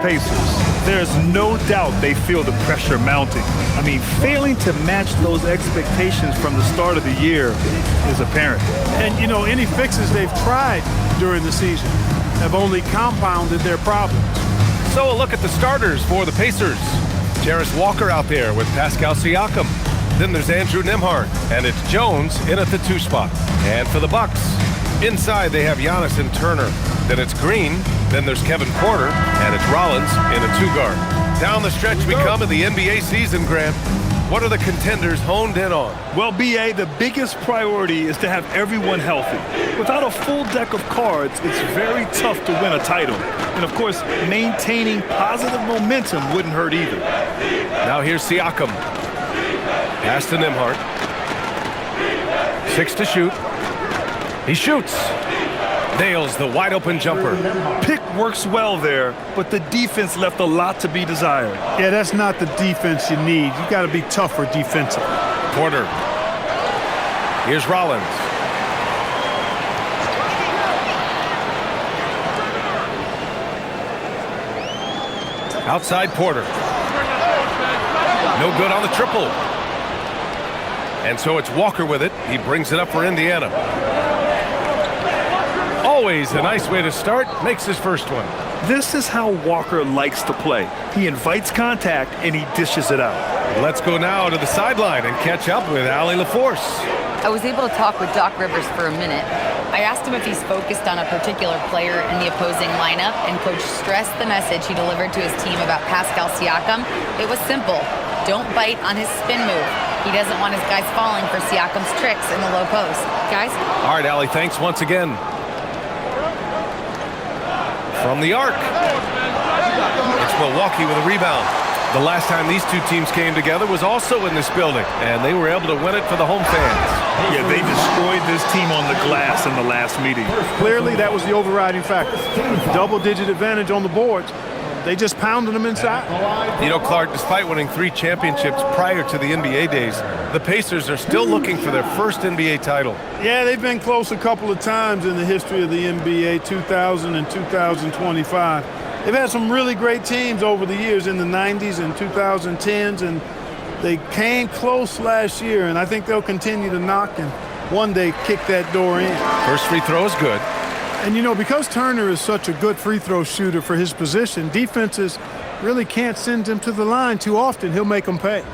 Pacers. There's no doubt they feel the pressure mounting. I mean, failing to match those expectations from the start of the year is apparent. And, you know, any fixes they've tried during the season have only compounded their problems. So a look at the starters for the Pacers. Jarris Walker out there with Pascal Siakam. Then there's Andrew Nembhard, and it's Jones in at the 2 spot. And for the Bucks, inside they have Giannis and Turner. Then it's Green, then there's Kevin Porter, and it's Rollins in a 2 guard. Down the stretch we come in the NBA season, Grant. What are the contenders honed in on? Well, B.A., the biggest priority is to have everyone healthy. Without a full deck of cards, it's very tough to win a title. And, of course, maintaining positive momentum wouldn't hurt either. Now here's Siakam. Pass to Nembhard. 6 to shoot. He shoots. Nails the wide-open jumper. Pick works well there, but the defense left a lot to be desired. Yeah, that's not the defense you need. You got to be tougher defensively. Porter. Here's Rollins. Outside Porter. No good on the triple. And so it's Walker with it. He brings it up for Indiana. Always a nice way to start. Makes his first one. This is how Walker likes to play. He invites contact and he dishes it out. Let's go now to the sideline and catch up with Allie LaForce. I was able to talk with Doc Rivers for a minute. I asked him if he's focused on a particular player in the opposing lineup, and Coach stressed the message he delivered to his team about Pascal Siakam. It was simple. Don't bite on his spin move. He doesn't want his guys falling for Siakam's tricks in the low post. Guys? All right, Allie, thanks once again. From the arc. It's Milwaukee with a rebound. The last time these two teams came together was also in this building, and they were able to win it for the home fans. Yeah, they destroyed this team on the glass in the last meeting. Clearly, that was the overriding factor. Double-digit advantage on the boards. They just pounded them inside. You know, Clark, despite winning 3 championships prior to the NBA days, the Pacers are still looking for their first NBA title. Yeah, they've been close a couple of times in the history of the NBA, 2000 and 2025. They've had some really great teams over the years in the 90s and 2010s, and they came close last year, and I think they'll continue to knock and one day kick that door in. First free throw is good. And, you know, because Turner is such a good free throw shooter for his position, defenses really can't send him to the line too often. He'll make them pay.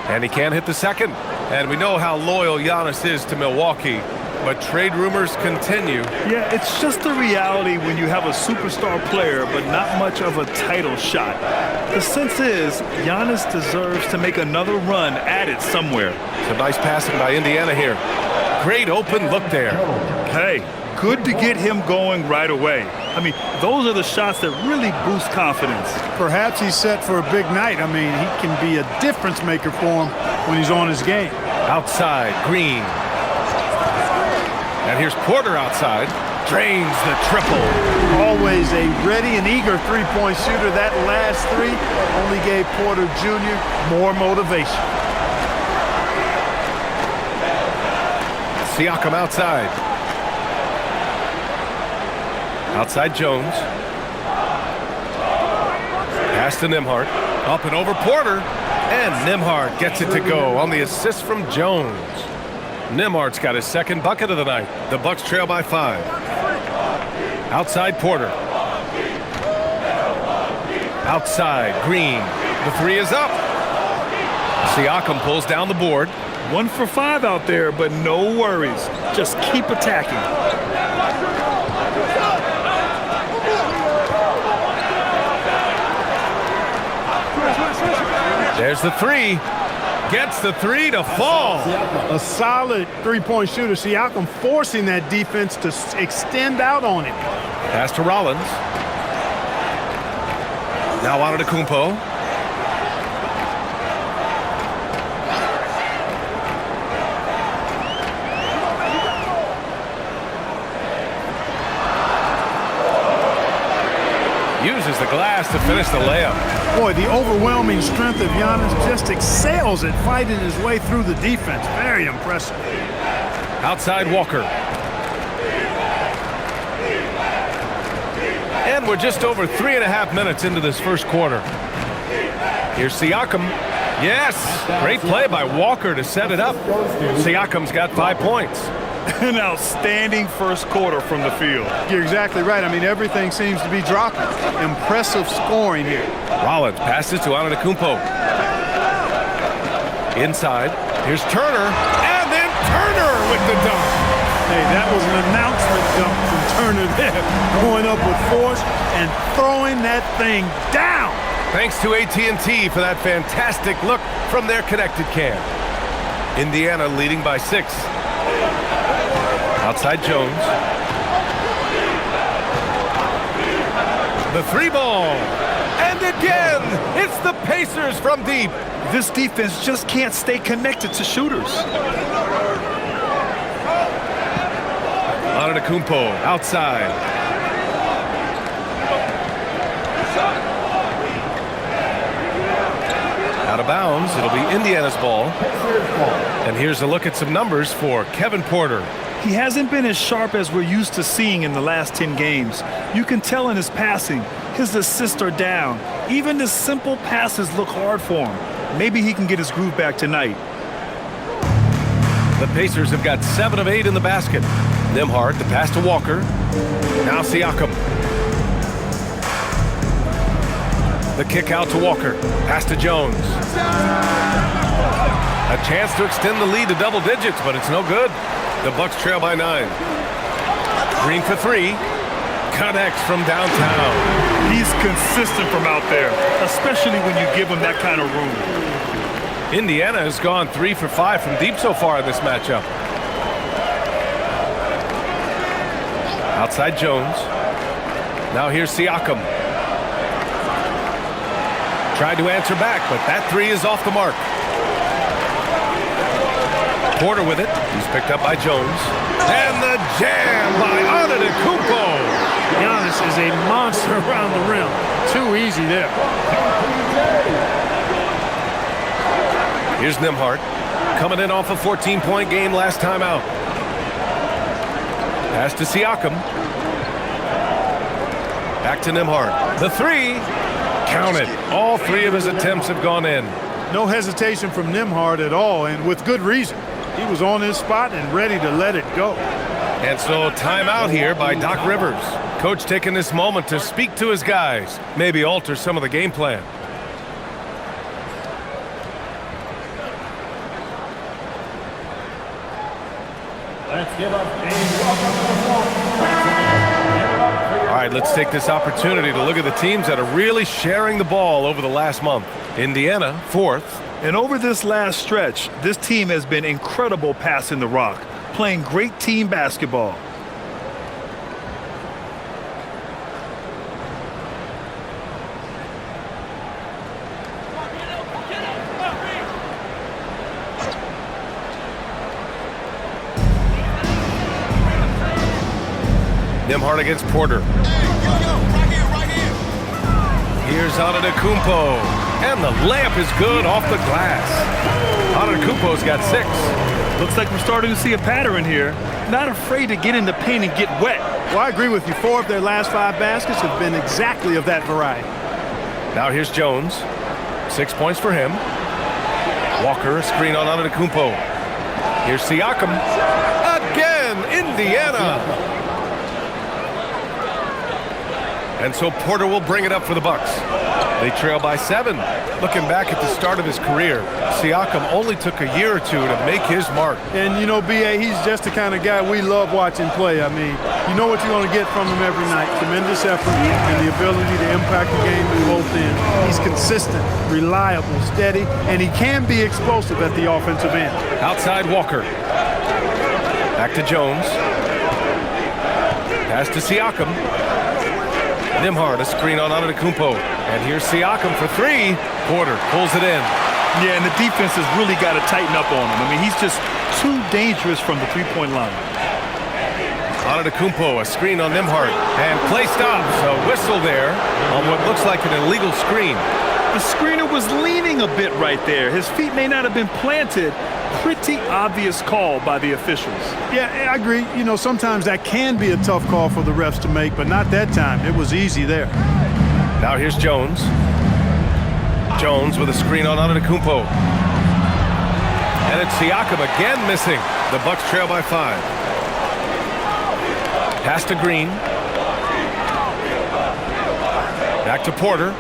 And he can't hit the second. And we know how loyal Giannis is to Milwaukee. But trade rumors continue. Yeah, it's just the reality when you have a superstar player but not much of a title shot. The sense is Giannis deserves to make another run at it somewhere. It's a nice passing by Indiana here. Great open look there. Hey, good to get him going right away. I mean, those are the shots that really boost confidence. Perhaps he's set for a big night. I mean, he can be a difference maker for him when he's on his game. Outside, Green. And here's Porter outside. Drains the triple. Always a ready and eager three-point shooter. That last 3 only gave Porter Jr. more motivation. Siakam outside. Outside Jones. Pass to Nembhard. Up and over Porter. And Nembhard gets it to go on the assist from Jones. Nembhard's got his second bucket of the night. The Bucks trail by 5. Outside Porter. Outside Green. The 3 is up. Siakam pulls down the board. 1 for 5 out there, but no worries. Just keep attacking. There's the 3. Gets the 3 to fall. A solid three-point shooter. Siakam forcing that defense to extend out on him. Pass to Rollins. Now Antetokounmpo. uses the glass to finish the layup. Boy, the overwhelming strength of Giannis just excels at fighting his way through the defense. Very impressive. Outside Walker. And we're just over 3.5 minutes into this first quarter. Here's Siakam. Yes, great play by Walker to set it up. Siakam's got 5 points. An outstanding first quarter from the field. You're exactly right. I mean, everything seems to be dropping. Impressive scoring here. Rollins passes to Antetokounmpo. Inside, here's Turner, and then Turner with the dunk. Hey, that was an announcement dunk from Turner there. Going up with force and throwing that thing down. Thanks to AT&T for that fantastic look from their connected cam. Indiana leading by 6. Outside Jones. The 3 ball. And again, it's the Pacers from deep. This defense just can't stay connected to shooters. Antetokounmpo outside. Out of bounds, it'll be Indiana's ball. And here's a look at some numbers for Kevin Porter. He hasn't been as sharp as we're used to seeing in the last 10 games. You can tell in his passing, his assists are down. Even the simple passes look hard for him. Maybe he can get his groove back tonight. The Pacers have got 7 of 8 in the basket. Nembhard, the pass to Walker. Now Siakam. The kick out to Walker. Pass to Jones. A chance to extend the lead to double digits, but it's no good. The Bucks trail by 9. Green for 3. Connects from downtown. He's consistent from out there, especially when you give him that kind of room. Indiana has gone 3 for 5 from deep so far in this matchup. Outside Jones. Now here's Siakam. Tried to answer back, but that 3 is off the mark. Porter with it. He's picked up by Jones. And the jam by Antetokounmpo. Giannis is a monster around the rim. Too easy there. Here's Nembhard. Coming in off a 14-point game last time out. Pass to Siakam. Back to Nembhard. The 3. Count it. All 3 of his attempts have gone in. No hesitation from Nembhard at all, and with good reason. He was on his spot and ready to let it go. And so timeout here by Doc Rivers. Coach taking this moment to speak to his guys, maybe alter some of the game plan. Let's give up All right, let's take this opportunity to look at the teams that are really sharing the ball over the last month. Indiana, 4th. And over this last stretch, this team has been incredible passing the rock, playing great team basketball. Nembhard against Porter. Here's Antetokounmpo. And the layup is good off the glass. Antetokounmpo's got 6. Looks like we're starting to see a pattern here. Not afraid to get in the paint and get wet. Well, I agree with you. 4 of their last 5 baskets have been exactly of that variety. Now here's Jones. 6 points for him. Walker, a screen on Antetokounmpo. Here's Siakam. Again, Indiana. And so Porter will bring it up for the Bucks. They trail by 7. Looking back at the start of his career, Siakam only took a year or 2 to make his mark. And, you know, B.A., he's just the kind of guy we love watching play. I mean, you know what you're going to get from him every night. Tremendous effort and the ability to impact the game from both ends. He's consistent, reliable, steady, and he can be explosive at the offensive end. Outside Walker. Back to Jones. Pass to Siakam. Nembhard, a screen on Antetokounmpo. And here's Siakam for 3. Porter pulls it in. Yeah, and the defense has really got to tighten up on him. I mean, he's just too dangerous from the three-point line. Antetokounmpo, a screen on Nembhard, and play stops. A whistle there on what looks like an illegal screen. The screener was leaning a bit right there. His feet may not have been planted. Pretty obvious call by the officials. Yeah, I agree. You know, sometimes that can be a tough call for the refs to make, but not that time. It was easy there. Now here's Jones. Jones with a screen on Antetokounmpo. And it's Siakam again missing. The Bucks trail by 5. Pass to Green. Back to Porter.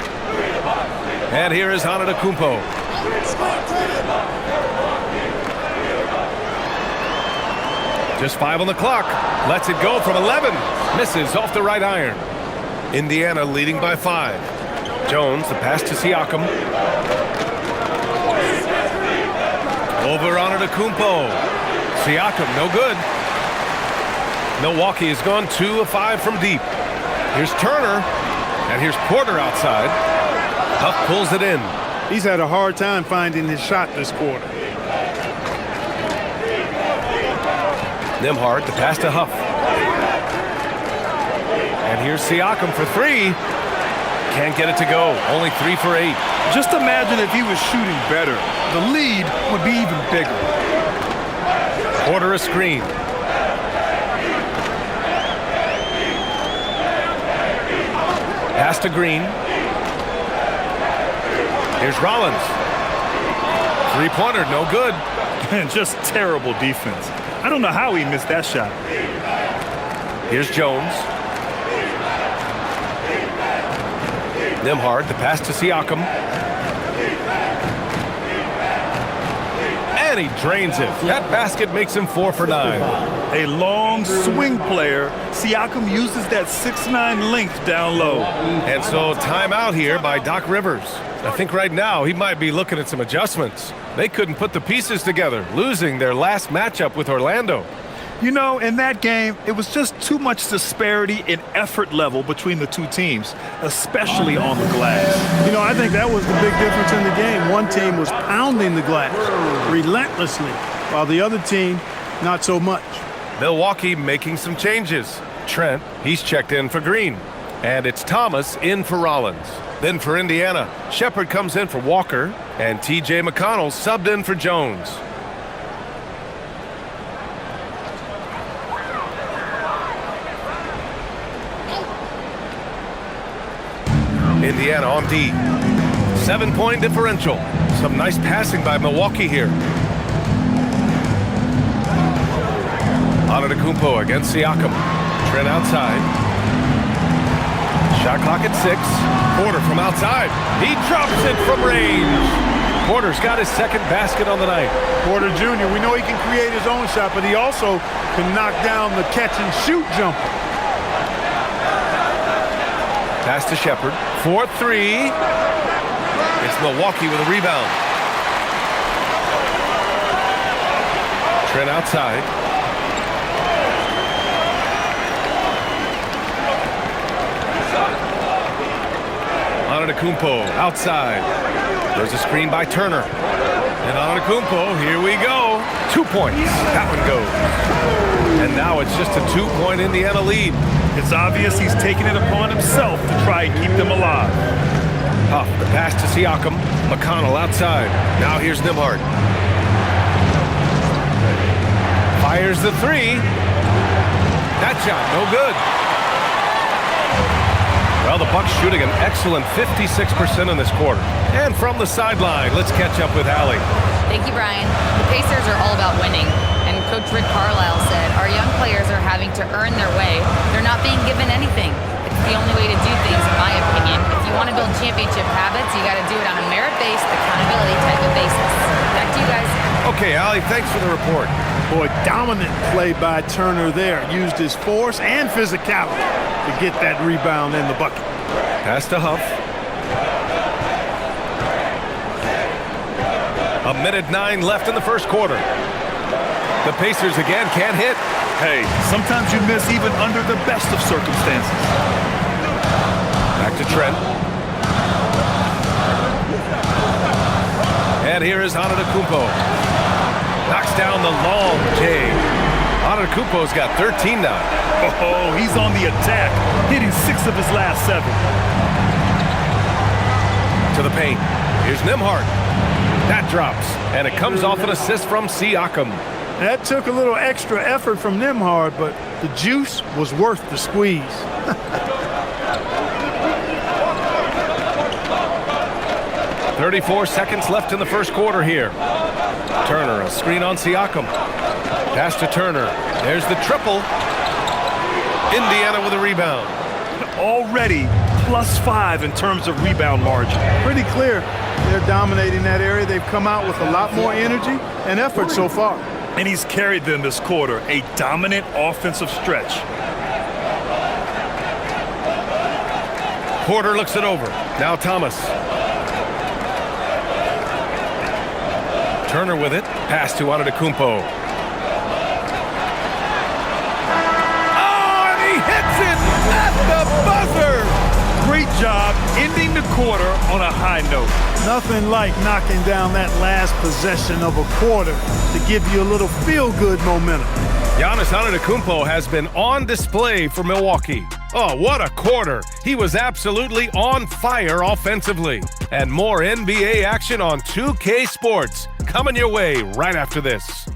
And here is Antetokounmpo. Just 5 on the clock. Lets it go from 11. Misses off the right iron. Indiana leading by 5. Jones, the pass to Siakam. Over Antetokounmpo. Siakam, no good. Milwaukee has gone 2 of 5 from deep. Here's Turner, and here's Porter outside. Huff pulls it in. He's had a hard time finding his shot this quarter. Nembhard, the pass to Huff. And here's Siakam for 3. Can't get it to go. Only 3 for 8. Just imagine if he was shooting better. The lead would be even bigger. Porter a screen. Pass to Green. Here's Rollins. 3-pointer, no good. And just terrible defense. I don't know how he missed that shot. Here's Jones. Nembhard, the pass to Siakam. And he drains it. That basket makes him 4 for 9. A long swing player. Siakam uses that 6'9" length down low. And so timeout here by Doc Rivers. I think right now he might be looking at some adjustments. They couldn't put the pieces together, losing their last matchup with Orlando. You know, in that game, it was just too much disparity in effort level between the two teams, especially on the glass. You know, I think that was the big difference in the game. One team was pounding the glass relentlessly, while the other team, not so much. Milwaukee making some changes. Trent, he's checked in for Green. And it's Thomas in for Rollins. Then for Indiana, Shepard comes in for Walker, and T.J. McConnell subbed in for Jones. Indiana on D. 7-point differential. Some nice passing by Milwaukee here. Antetokounmpo against Siakam. Trent outside. Shot clock at 6. Porter from outside. He drops it from range. Porter's got his second basket on the night. Porter Jr., we know he can create his own shot, but he also can knock down the catch-and-shoot jumper. Pass to Shepard. 4-3. It's Milwaukee with a rebound. Trent outside. Antetokounmpo outside. There's a screen by Turner. And Antetokounmpo, here we go. 2 points. That one goes. And now it's just a 2-point Indiana lead. It's obvious he's taking it upon himself to try and keep them alive. Huff, the pass to Siakam. McConnell outside. Now here's Nembhard. Fires the 3. That shot, no good. Well, the Bucks shooting an excellent 56% in this quarter. And from the sideline, let's catch up with Allie. Thank you, Brian. The Pacers are all about winning. And Coach Rick Carlisle said, our young players are having to earn their way. They're not being given anything. It's the only way to do things, in my opinion. If you want to build championship habits, you got to do it on a merit-based, accountability type of basis. Back to you guys. Okay, Allie, thanks for the report. Boy, dominant play by Turner there. Used his force and physicality to get that rebound in the bucket. Pass to Huff. 1:09 left in the first quarter. The Pacers again can't hit. Hey, sometimes you miss even under the best of circumstances. Back to Trent. And here is Antetokounmpo. Knocks down the long J. Antetokounmpo's got 13 now. Oh, he's on the attack, hitting 6 of his last 7. To the paint. Here's Nembhard. That drops, and it comes off an assist from Siakam. That took a little extra effort from Nembhard, but the juice was worth the squeeze. 34 seconds left in the first quarter here. Turner, a screen on Siakam. Pass to Turner. There's the triple. Indiana with a rebound. Already +5 in terms of rebound margin. Pretty clear they're dominating that area. They've come out with a lot more energy and effort so far. And he's carried them this quarter, a dominant offensive stretch. Porter looks it over. Now Thomas. Turner with it. Pass to Antetokounmpo. Oh, and he hits it at the buzzer! Great job ending the quarter on a high note. Nothing like knocking down that last possession of a quarter to give you a little feel-good momentum. Giannis Antetokounmpo has been on display for Milwaukee. Oh, what a quarter. He was absolutely on fire offensively. And more NBA action on 2K Sports coming your way right after this.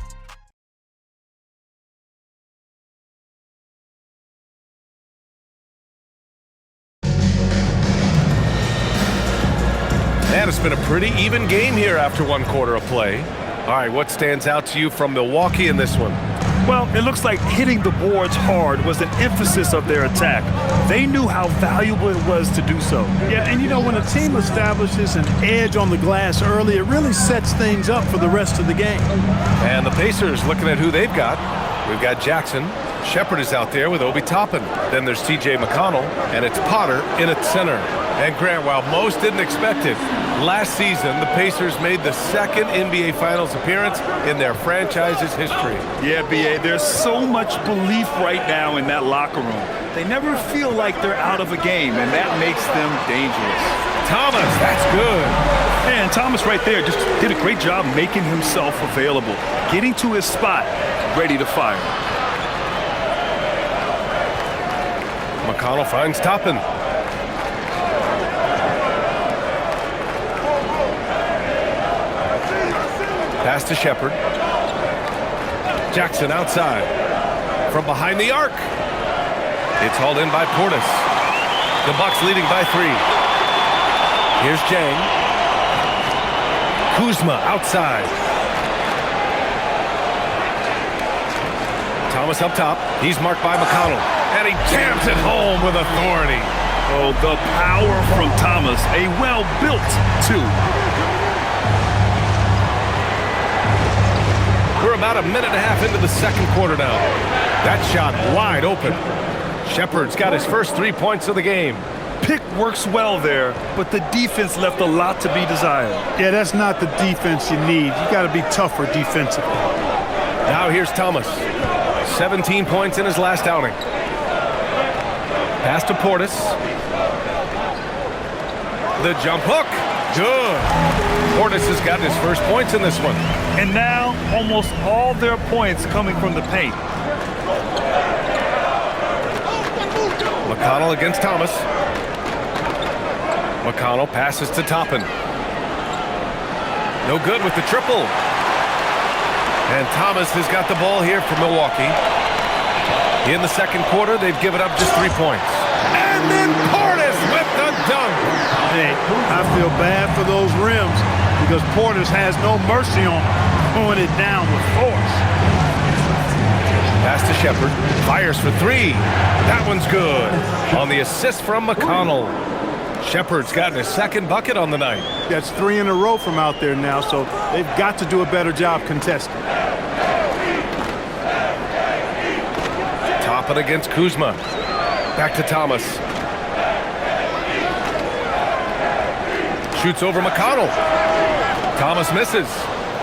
And it's been a pretty even game here after one quarter of play. All right, what stands out to you from Milwaukee in this one? Well, it looks like hitting the boards hard was an emphasis of their attack. They knew how valuable it was to do so. Yeah, and you know, when a team establishes an edge on the glass early, it really sets things up for the rest of the game. And the Pacers looking at who they've got. We've got Jackson. Shepard is out there with Obi Toppin. Then there's T.J. McConnell, and it's Potter in at center. And Grant, while most didn't expect it, last season the Pacers made the second NBA Finals appearance in their franchise's history. Yeah, B.A., there's so much belief right now in that locker room. They never feel like they're out of a game, and that makes them dangerous. Thomas, that's good. And Thomas right there just did a great job making himself available, getting to his spot, ready to fire. McConnell finds Toppin. Pass to Shepard. Jackson outside. From behind the arc. It's hauled in by Portis. The Bucks leading by 3. Here's Jang. Kuzma outside. Thomas up top. He's marked by McConnell. And he jams it home with authority. Oh, the power from Thomas. A well-built 2. We're about a minute and a half into the second quarter now. That shot wide open. Shepard's got his first 3 points of the game. Pick works well there, but the defense left a lot to be desired. Yeah, that's not the defense you need. You got to be tougher defensively. Now here's Thomas. 17 points in his last outing. Pass to Portis. The jump hook. Good. Portis has got his first points in this one. And now almost all their points coming from the paint. McConnell against Thomas. McConnell passes to Toppin. No good with the triple. And Thomas has got the ball here for Milwaukee. In the second quarter, they've given up just 3 points. And then Portis with the dunk. Hey, I feel bad for those rims because Portis has no mercy on them, throwing it down with force. Pass to Shepard. Fires for 3. That one's good. On the assist from McConnell. Shepard's gotten his second bucket on the night. That's 3 in a row from out there now, so they've got to do a better job contesting. Toppin against Kuzma. Back to Thomas. Shoots over McConnell. Thomas misses.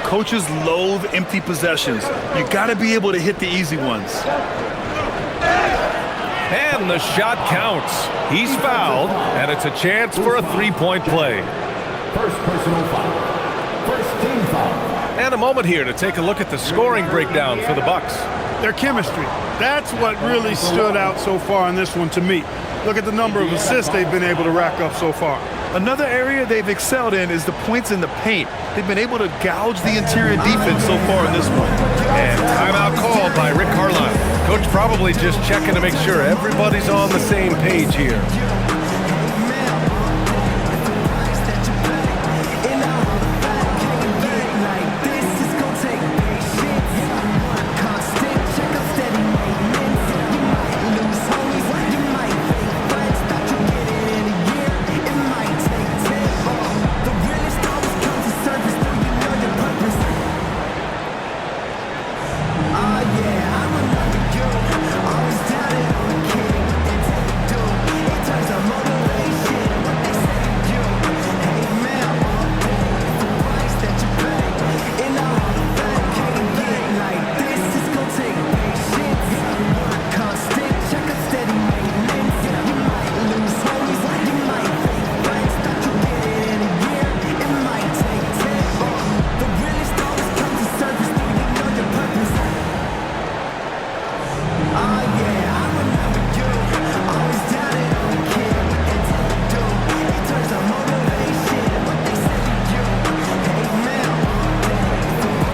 Coaches loathe empty possessions. You got to be able to hit the easy ones. And the shot counts. He's fouled, and it's a chance for a 3-point play. First personal foul. First team foul. And a moment here to take a look at the scoring breakdown for the Bucks. their chemistry. That's what really stood out so far in this one to me. Look at the number of assists they've been able to rack up so far. Another area they've excelled in is the points in the paint. They've been able to gouge the interior defense so far in this one. And timeout called by Rick Carlisle. Coach probably just checking to make sure everybody's on the same page here.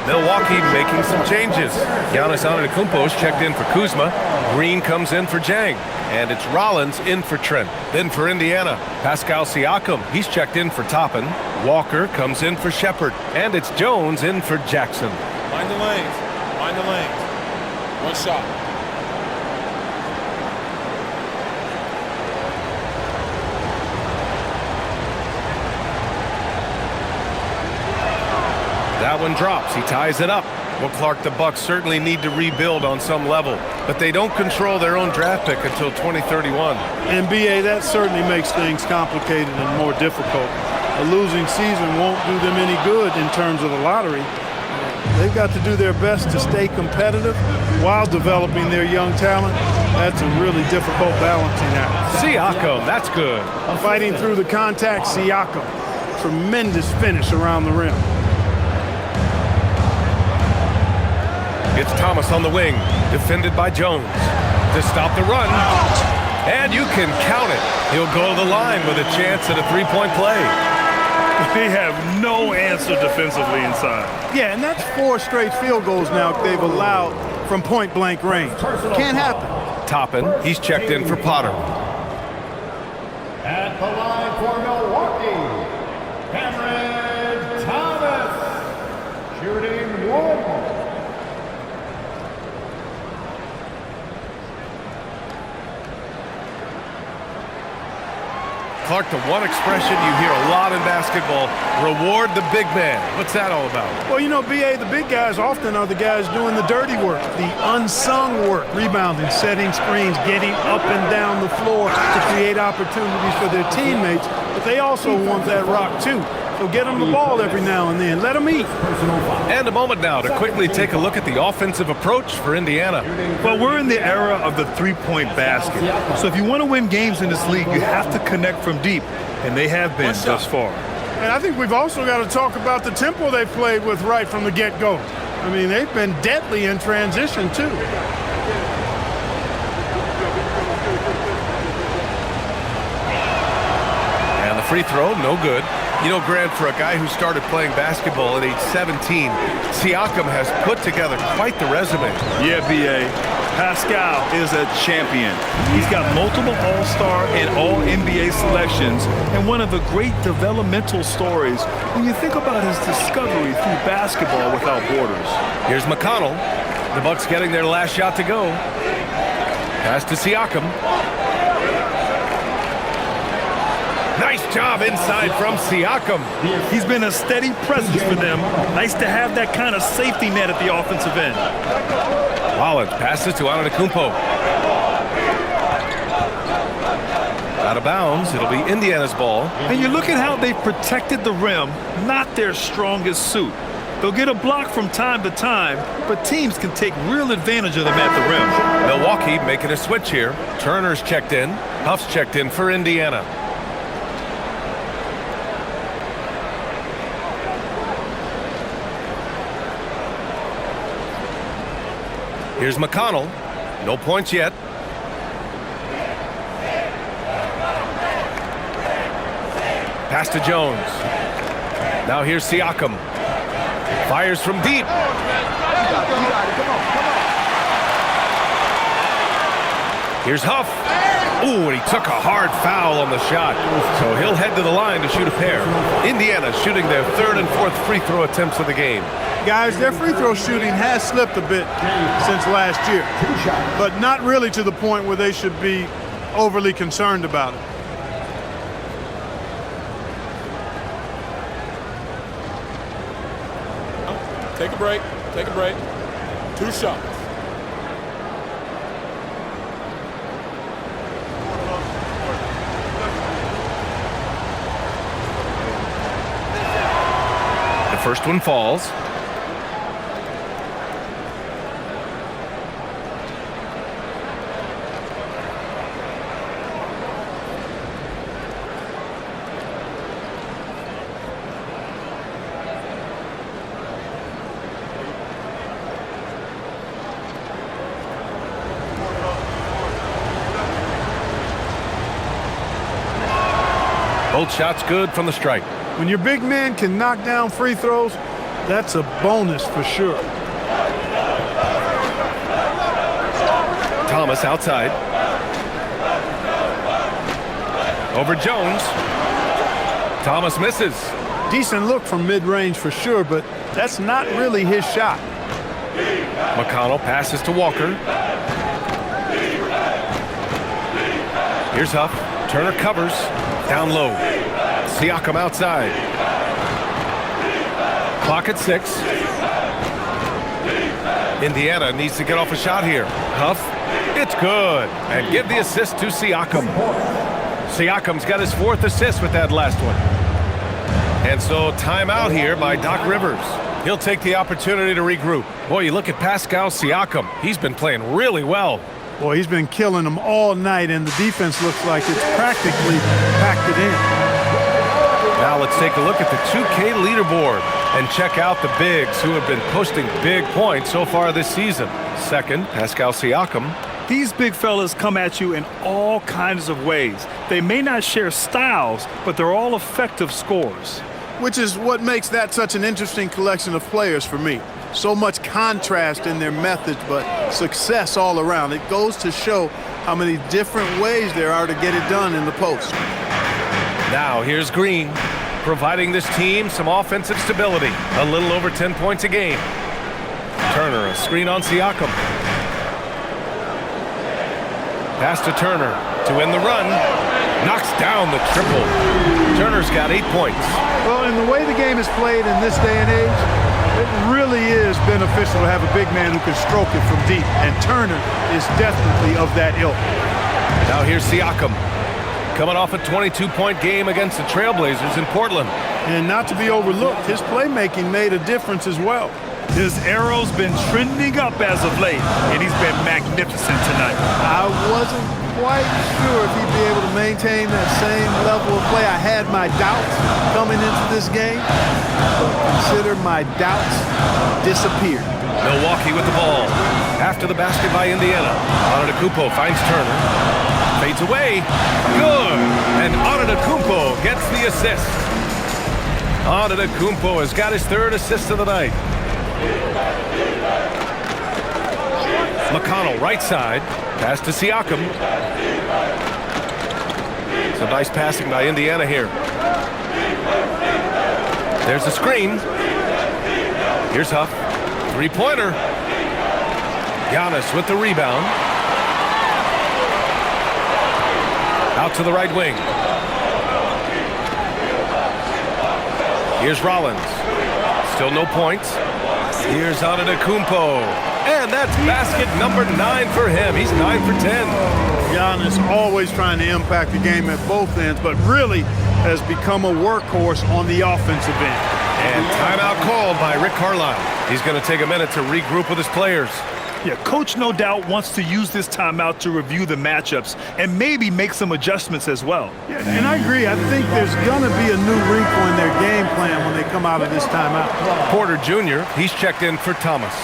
Milwaukee making some changes. Giannis Antetokounmpo's checked in for Kuzma. Green comes in for Jang. And it's Rollins in for Trent. Then for Indiana, Pascal Siakam. He's checked in for Toppin. Walker comes in for Shepard. And it's Jones in for Jackson. Mind the lanes. Mind the lanes. One shot. That one drops. He ties it up. Well, Clark, the Bucks certainly need to rebuild on some level, but they don't control their own draft pick until 2031. NBA, that certainly makes things complicated and more difficult. A losing season won't do them any good in terms of the lottery. They've got to do their best to stay competitive while developing their young talent. That's a really difficult balancing act. Siakam, that's good. Fighting through the contact, Siakam. Tremendous finish around the rim. It's Thomas on the wing, defended by Jones. To stop the run, and you can count it. He'll go to the line with a chance at a three-point play. They have no answer defensively inside. Yeah, and that's 4 straight field goals now they've allowed from point-blank range. Can't happen. Toppin, he's checked in for Potter. At the line for Milwaukee, Cameron Thomas, shooting 1. Clark, the one expression you hear a lot in basketball, reward the big man. What's that all about? Well, you know, B.A., the big guys often are the guys doing the dirty work, the unsung work, rebounding, setting screens, getting up and down the floor to create opportunities for their teammates. But they also want that rock, too. So get them the ball every now and then. Let them eat. And a moment now to quickly take a look at the offensive approach for Indiana. Well, we're in the era of the three-point basket. So if you want to win games in this league, you have to connect from deep, and they have been thus far. And I think we've also got to talk about the tempo they played with right from the get-go. I mean, they've been deadly in transition, too. And the free throw, no good. You know, Grant, for a guy who started playing basketball at age 17, Siakam has put together quite the resume. Yeah, B.A. Pascal is a champion. He's got multiple All-Star and All-NBA selections, and one of the great developmental stories when you think about his discovery through basketball without borders. Here's McConnell. The Bucks getting their last shot to go. Pass to Siakam. Nice job inside from Siakam. He's been a steady presence for them. Nice to have that kind of safety net at the offensive end. Rollins passes to Antetokounmpo. Out of bounds. It'll be Indiana's ball. And you look at how they've protected the rim, not their strongest suit. They'll get a block from time to time, but teams can take real advantage of them at the rim. Milwaukee making a switch here. Turner's checked in. Huff's checked in for Indiana. Here's McConnell. No points yet. Pass to Jones. Now here's Siakam. Fires from deep. Here's Huff. Ooh, and he took a hard foul on the shot. So he'll head to the line to shoot a pair. Indiana shooting their third and fourth free throw attempts of the game. Guys, their free throw shooting has slipped a bit since last year, but not really to the point where they should be overly concerned about it. Take a break. Take a break. 2 shots. The first one falls. Both shots good from the stripe. When your big man can knock down free throws, that's a bonus for sure. Thomas outside. Over Jones. Thomas misses. Decent look from mid-range for sure, but that's not really his shot. McConnell passes to Walker. Here's Huff. Turner covers. Down low. Siakam outside. Clock at 6. Indiana needs to get off a shot here. Huff. It's good. And give the assist to Siakam. Siakam's got his 4th assist with that last one. And so timeout here by Doc Rivers. He'll take the opportunity to regroup. Boy, you look at Pascal Siakam. He's been playing really well. Boy, he's been killing them all night, and the defense looks like it's practically packed it in. Now let's take a look at the 2K leaderboard and check out the bigs who have been posting big points so far this season. Second, Pascal Siakam. These big fellas come at you in all kinds of ways. They may not share styles, but they're all effective scorers. Which is what makes that such an interesting collection of players for me. So much contrast in their methods, but success all around. It goes to show how many different ways there are to get it done in the post. Now here's Green, providing this team some offensive stability. A little over 10 points a game. Turner, a screen on Siakam. Pass to Turner to end the run. Knocks down the triple. Turner's got 8 points. Well, in the way the game is played in this day and age, it really is beneficial to have a big man who can stroke it from deep, and Turner is definitely of that ilk. Now here's Siakam, coming off a 22-point game against the Trailblazers in Portland. And not to be overlooked, his playmaking made a difference as well. His arrow's been trending up as of late, and he's been magnificent tonight. I wasn't quite sure if he'd be able to maintain that same level of play. I had my doubts coming into this game, but consider my doubts disappeared. Milwaukee with the ball. After the basket by Indiana. Antetokounmpo finds Turner. Fades away. Good. And Antetokounmpo gets the assist. Antetokounmpo has got his 3rd assist of the night. McConnell right side. Pass to Siakam. Some nice passing by Indiana here. There's a screen. Here's Huff. 3-pointer. Giannis with the rebound. Out to the right wing. Here's Rollins. Still no points. Here's Antetokounmpo. And that's basket number 9 for him. He's 9 for 10. Giannis always trying to impact the game at both ends, but really has become a workhorse on the offensive end. And timeout called by Rick Carlisle. He's going to take a minute to regroup with his players. Yeah, coach no doubt wants to use this timeout to review the matchups and maybe make some adjustments as well. Yeah, and I agree. I think there's going to be a new wrinkle in their game plan when they come out of this timeout. Porter Jr., he's checked in for Thomas.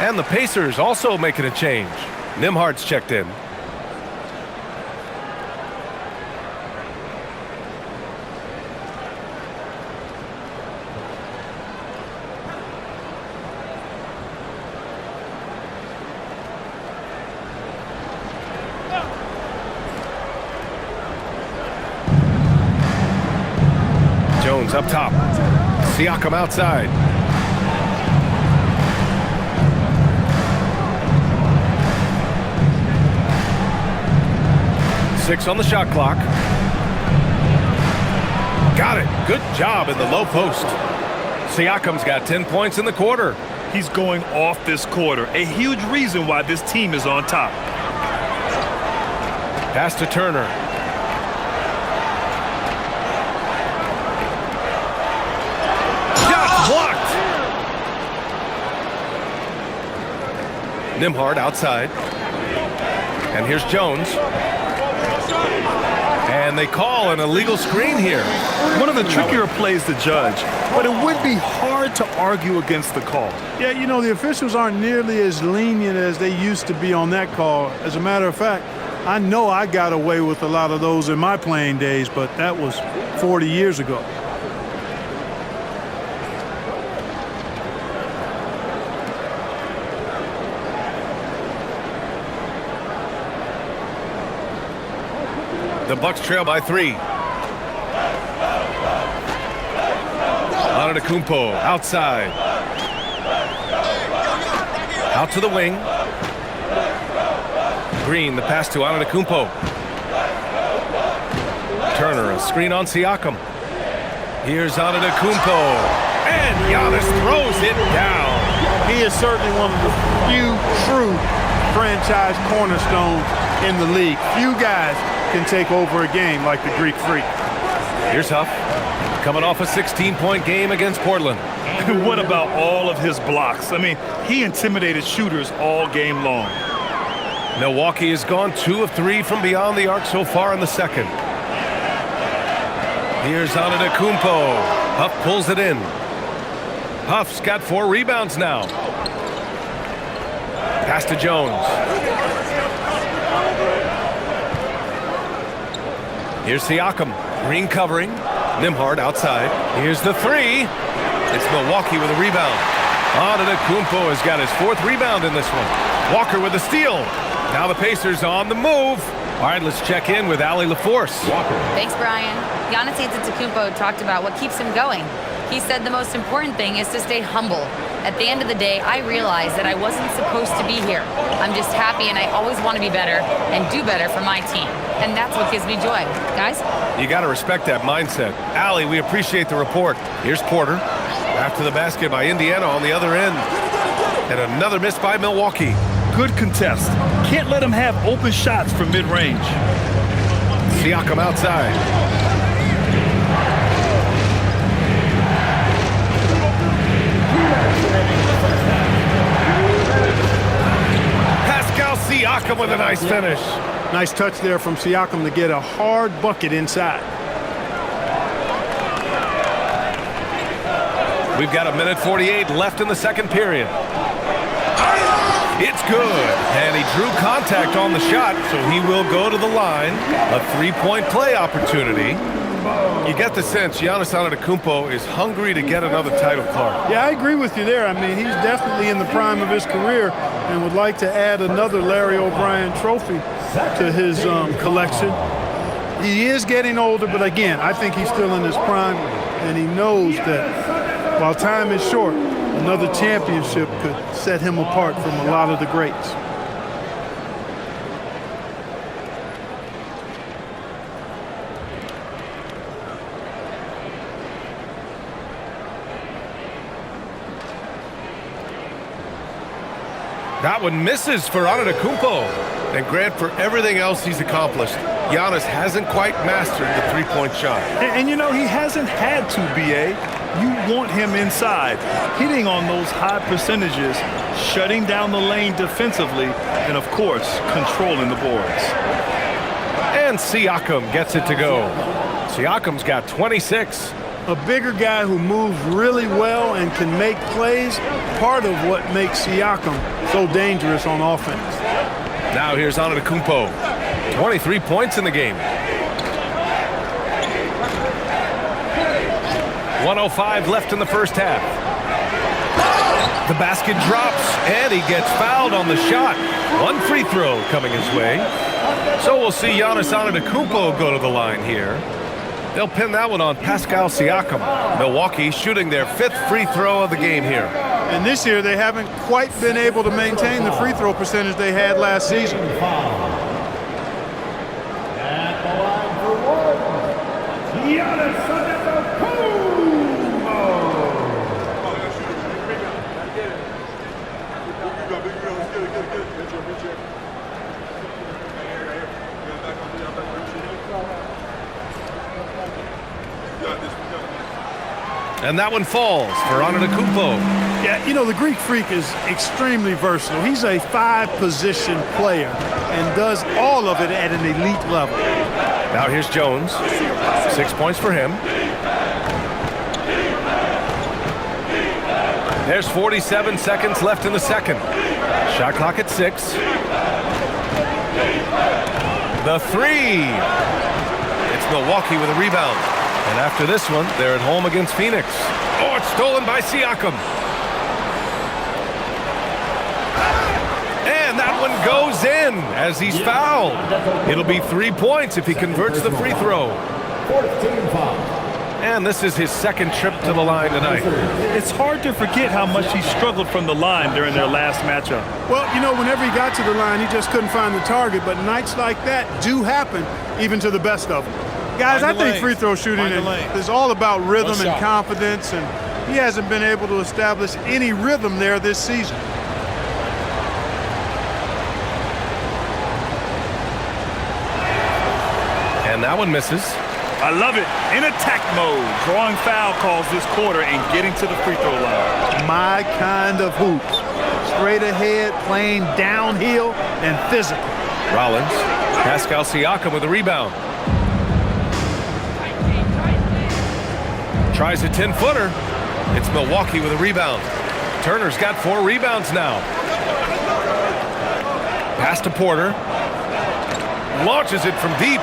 And the Pacers also making a change. Nembhard's checked in. Jones up top. Siakam outside. Six on the shot clock. Got it. Good job in the low post. Siakam's got 10 points in the quarter. He's going off this quarter. A huge reason why this team is on top. Pass to Turner. Shot blocked. Nembhard outside. And here's Jones. And they call an illegal screen here. One of the trickier plays to judge, but it would be hard to argue against the call. Yeah, you know, the officials aren't nearly as lenient as they used to be on that call. As a matter of fact, I know I got away with a lot of those in my playing days, but that was 40 years ago. The Bucks trail by 3. Antetokounmpo outside. Out to the wing. Green, the pass to Antetokounmpo. Turner, a screen on Siakam. Here's Antetokounmpo. And Giannis throws it down. He is certainly one of the few true franchise cornerstones in the league. Few guys can take over a game like the Greek Freak. Here's Huff, coming off a 16-point game against Portland. What about all of his blocks? I mean, he intimidated shooters all game long. Milwaukee has gone 2 of 3 from beyond the arc so far in the second. Here's Antetokounmpo. Huff pulls it in. Huff's got 4 rebounds now. Pass to Jones. Here's Siakam. Green covering. Nembhard outside. Here's the 3. It's Milwaukee with a rebound. Antetokounmpo has got his 4th rebound in this one. Walker with a steal. Now the Pacers on the move. All right, let's check in with Allie LaForce. Thanks, Brian. Giannis Antetokounmpo talked about what keeps him going. He said the most important thing is to stay humble. At the end of the day, I realized that I wasn't supposed to be here. I'm just happy, and I always want to be better and do better for my team. And that's what gives me joy. Guys? You got to respect that mindset. Allie, we appreciate the report. Here's Porter. After the basket by Indiana on the other end. And another miss by Milwaukee. Good contest. Can't let him have open shots from mid-range. Siakam outside. Siakam with a nice finish. Nice touch there from Siakam to get a hard bucket inside. We've got 1:48 left in the second period. It's good. And he drew contact on the shot, so he will go to the line. A 3-point play opportunity. You get the sense Giannis Antetokounmpo is hungry to get another title card. Yeah, I agree with you there. I mean, he's definitely in the prime of his career and would like to add another Larry O'Brien trophy to his collection. He is getting older, but again, I think he's still in his prime, and he knows that while time is short, another championship could set him apart from a lot of the greats. That one misses for Antetokounmpo. And Grant, for everything else he's accomplished, Giannis hasn't quite mastered the three-point shot. And you know, he hasn't had to, B.A. You want him inside, hitting on those high percentages, shutting down the lane defensively, and, of course, controlling the boards. And Siakam gets it to go. Siakam's got 26. A bigger guy who moves really well and can make plays, part of what makes Siakam so dangerous on offense. Now here's Antetokounmpo. 23 points in the game. 1:05 left in the first half. The basket drops, and he gets fouled on the shot. One free throw coming his way. So we'll see Giannis Antetokounmpo go to the line here. They'll pin that one on Pascal Siakam. Milwaukee shooting their 5th free throw of the game here. And this year they haven't quite been able to maintain the free throw percentage they had last season. At the line for one, Giannis Antetokounmpo. And that one falls for Antetokounmpo. Yeah, you know, the Greek Freak is extremely versatile. He's a 5-position player and does all of it at an elite level. Now here's Jones. 6 points for him. There's 47 seconds left in the second. Shot clock at 6. The three. It's Milwaukee with a rebound. And after this one, they're at home against Phoenix. Oh, it's stolen by Siakam. And that one goes in as he's fouled. It'll be 3 points if he converts the free throw. 14 fouls. And this is his second trip to the line tonight. It's hard to forget how much he struggled from the line during their last matchup. Well, you know, whenever he got to the line, he just couldn't find the target. But nights like that do happen, even to the best of them. Guys, I think free throw shooting is all about rhythm and confidence, and he hasn't been able to establish any rhythm there this season. And that one misses. I love it. In attack mode, drawing foul calls this quarter and getting to the free throw line. My kind of hoops. Straight ahead, playing downhill and physical. Rollins, Pascal Siakam with a rebound. Tries a 10-footer. It's Milwaukee with a rebound. Turner's got 4 rebounds now. Pass to Porter. Launches it from deep.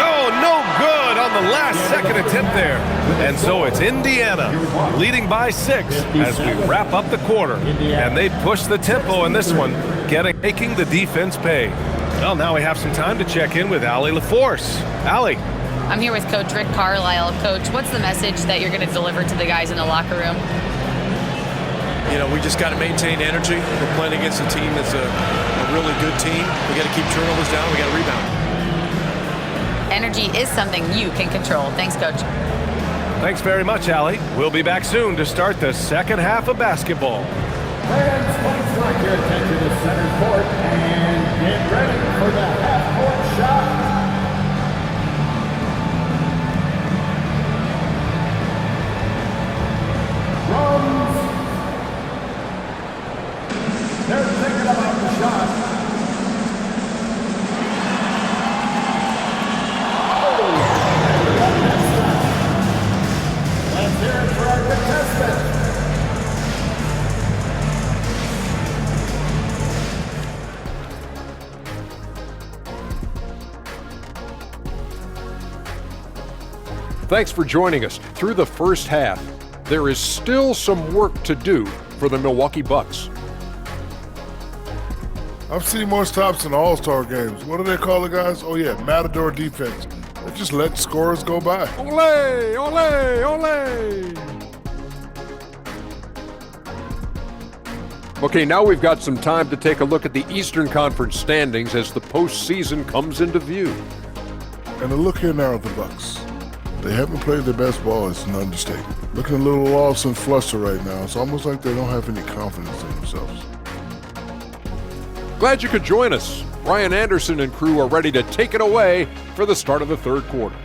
Oh, no good on the last second attempt there. And so it's Indiana leading by 6 as we wrap up the quarter. And they push the tempo in this one, making the defense pay. Well, now we have some time to check in with Allie LaForce. Allie. I'm here with Coach Rick Carlisle. Coach, what's the message that you're going to deliver to the guys in the locker room? You know, we just got to maintain energy. We're playing against a team that's a really good team. We got to keep turnovers down. We got to rebound. Energy is something you can control. Thanks, Coach. Thanks very much, Allie. We'll be back soon to start the second half of basketball. Fans, please direct your attention to center court and get ready for the half-court shot. They're thinking about the shot. Oh, let's hear it for our contestant. Thanks for joining us. Through the first half, there is still some work to do for the Milwaukee Bucks. I've seen more stops in All-Star games. What do they call the guys? Oh yeah, Matador defense. They just let scorers go by. Ole, ole, ole. Okay, now we've got some time to take a look at the Eastern Conference standings as the postseason comes into view. And the look here now at the Bucks. They haven't played their best ball, it's an understatement. Looking a little lost and flustered right now. It's almost like they don't have any confidence in themselves. Glad you could join us. Brian Anderson and crew are ready to take it away for the start of the third quarter.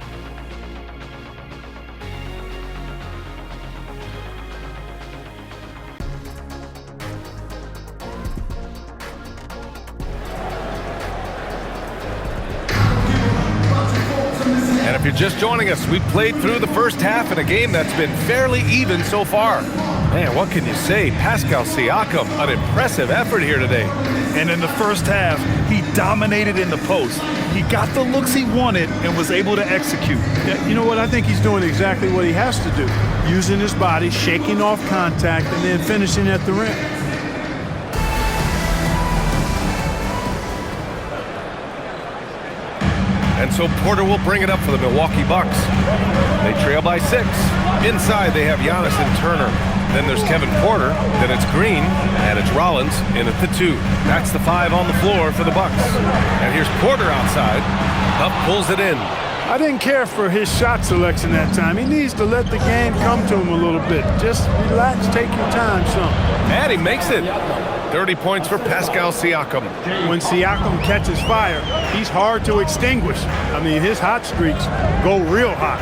And a If you're just joining us, we've played through the first half in a game that's been fairly even so far. Man, what can you say? Pascal Siakam, an impressive effort here today. And in the first half, he dominated in the post. He got the looks he wanted and was able to execute. Yeah, you know what? I think he's doing exactly what he has to do. Using his body, shaking off contact, and then finishing at the rim. And so Porter will bring it up for the Milwaukee Bucks. They trail by 6. Inside, they have Giannis and Turner. Then there's Kevin Porter. Then it's Green. And it's Rollins in at the 2. That's the 5 on the floor for the Bucks. And here's Porter outside. Huff pulls it in. I didn't care for his shot selection that time. He needs to let the game come to him a little bit. Just relax, take your time, son. And he makes it. 30 points for Pascal Siakam. When Siakam catches fire, he's hard to extinguish. I mean, his hot streaks go real hot.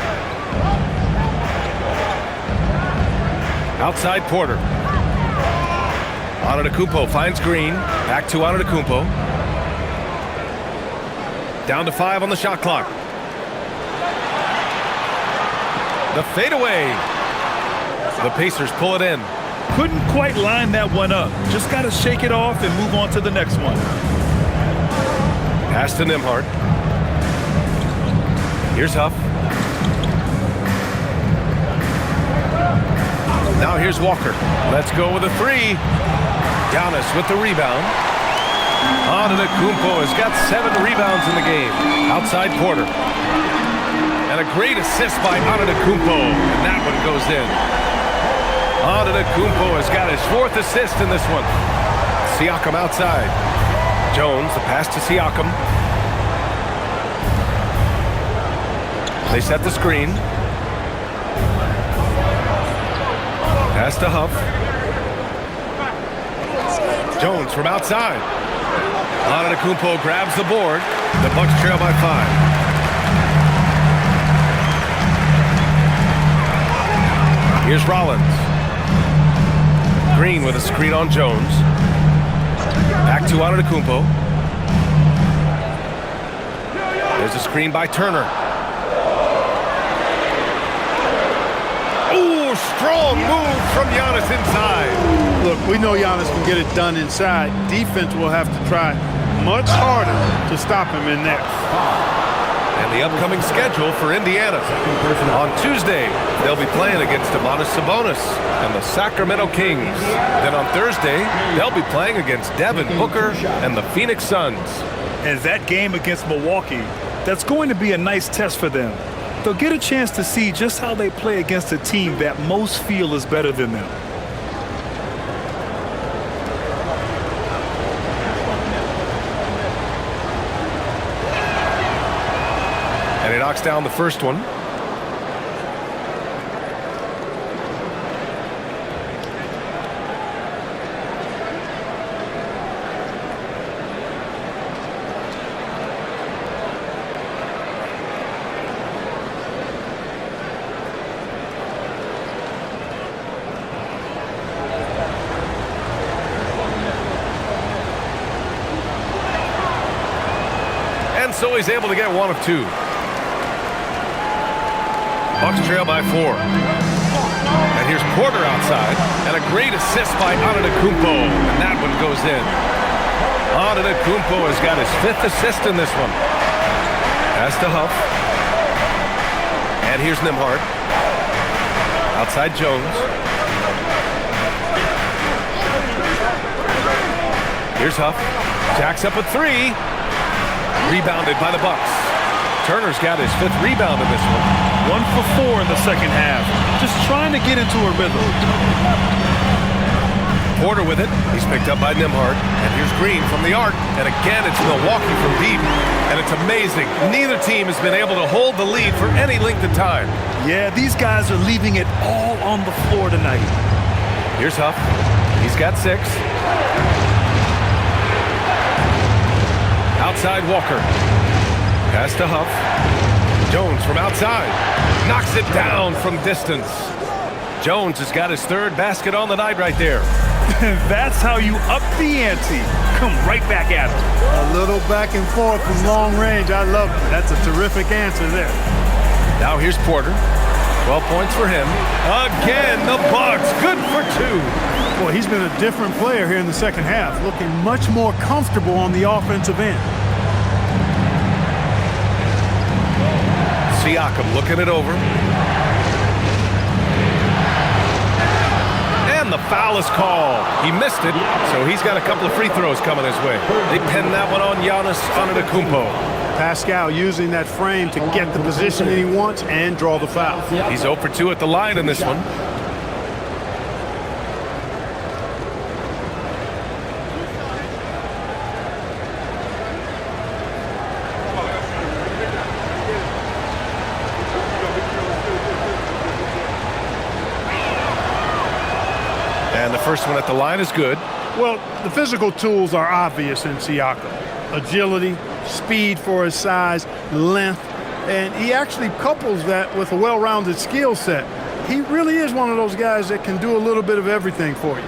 Outside Porter. Antetokounmpo finds Green. Back to Antetokounmpo. Down to 5 on the shot clock. The fadeaway. The Pacers pull it in. Couldn't quite line that one up. Just got to shake it off and move on to the next one. Pass to Nembhard. Here's Huff. Now here's Walker. Let's go with a 3. Giannis with the rebound. Antetokounmpo has got 7 rebounds in the game. Outside Porter. And a great assist by Antetokounmpo. And that one goes in. Antetokounmpo has got his 4th assist in this one. Siakam outside. Jones, the pass to Siakam. They set the screen. Pass to Huff. Jones from outside. Antetokounmpo grabs the board. The Bucks trail by 5. Here's Rollins. Green with a screen on Jones. Back to Antetokounmpo. There's a screen by Turner. Ooh, strong move from Giannis inside. Look, we know Giannis can get it done inside. Defense will have to try much harder to stop him in there. And the upcoming schedule for Indiana. On Tuesday, they'll be playing against Domantas Sabonis and the Sacramento Kings. Then on Thursday, they'll be playing against Devin Booker and the Phoenix Suns. And that game against Milwaukee, that's going to be a nice test for them. They'll get a chance to see just how they play against a team that most feel is better than them. And he knocks down the first one. And so he's able to get 1 of 2. Bucks trail by 4. And here's Porter outside. And a great assist by Antetokounmpo. And that one goes in. Antetokounmpo has got his 5th assist in this one. Pass to Huff. And here's Nembhard. Outside Jones. Here's Huff. Jacks up a 3. Rebounded by the Bucks. Turner's got his 5th rebound in this one. 1 for 4 in the second half. Just trying to get into a rhythm. Porter with it. He's picked up by Nembhard. And here's Green from the arc. And again, it's Milwaukee from deep. And it's amazing. Neither team has been able to hold the lead for any length of time. Yeah, these guys are leaving it all on the floor tonight. Here's Huff. He's got 6. Outside Walker. Pass to Huff. Jones from outside. Knocks it down from distance. Jones has got his 3rd basket on the night right there. That's how you up the ante. Come right back at him. A little back and forth from long range. I love it. That's a terrific answer there. Now here's Porter. 12 points for him. Again, the Bucks. Good for 2. Boy, he's been a different player here in the second half, looking much more comfortable on the offensive end. Siakam looking it over. And the foul is called. He missed it, so he's got a couple of free throws coming his way. They pinned that one on Giannis Antetokounmpo. Pascal using that frame to get the position that he wants and draw the foul. He's 0 for 2 at the line in this one. And the first one at the line is good. Well, the physical tools are obvious in Siakam. Agility, speed for his size, length, and he actually couples that with a well-rounded skill set. He really is one of those guys that can do a little bit of everything for you.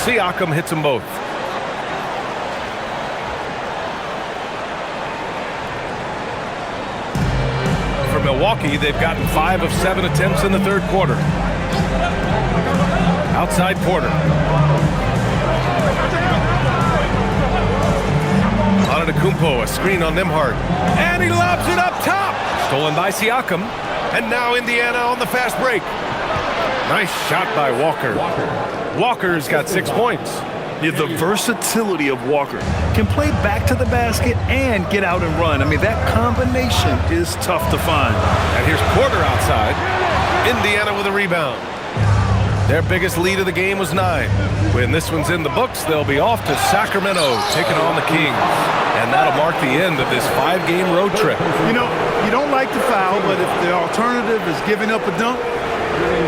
Siakam hits them both. For Milwaukee, they've gotten 5 of 7 attempts in the third quarter. Outside Porter. Antetokounmpo, a screen on Nembhard. And he lobs it up top. Stolen by Siakam. And now Indiana on the fast break. Nice shot by Walker. Walker's got 6 points. Yeah, the versatility of Walker. Can play back to the basket and get out and run. I mean, that combination is tough to find. And here's Porter outside. Indiana with a rebound. Their biggest lead of the game was 9. When this one's in the books, they'll be off to Sacramento, taking on the Kings. And that'll mark the end of this 5-game road trip. You know, you don't like the foul, but if the alternative is giving up a dunk,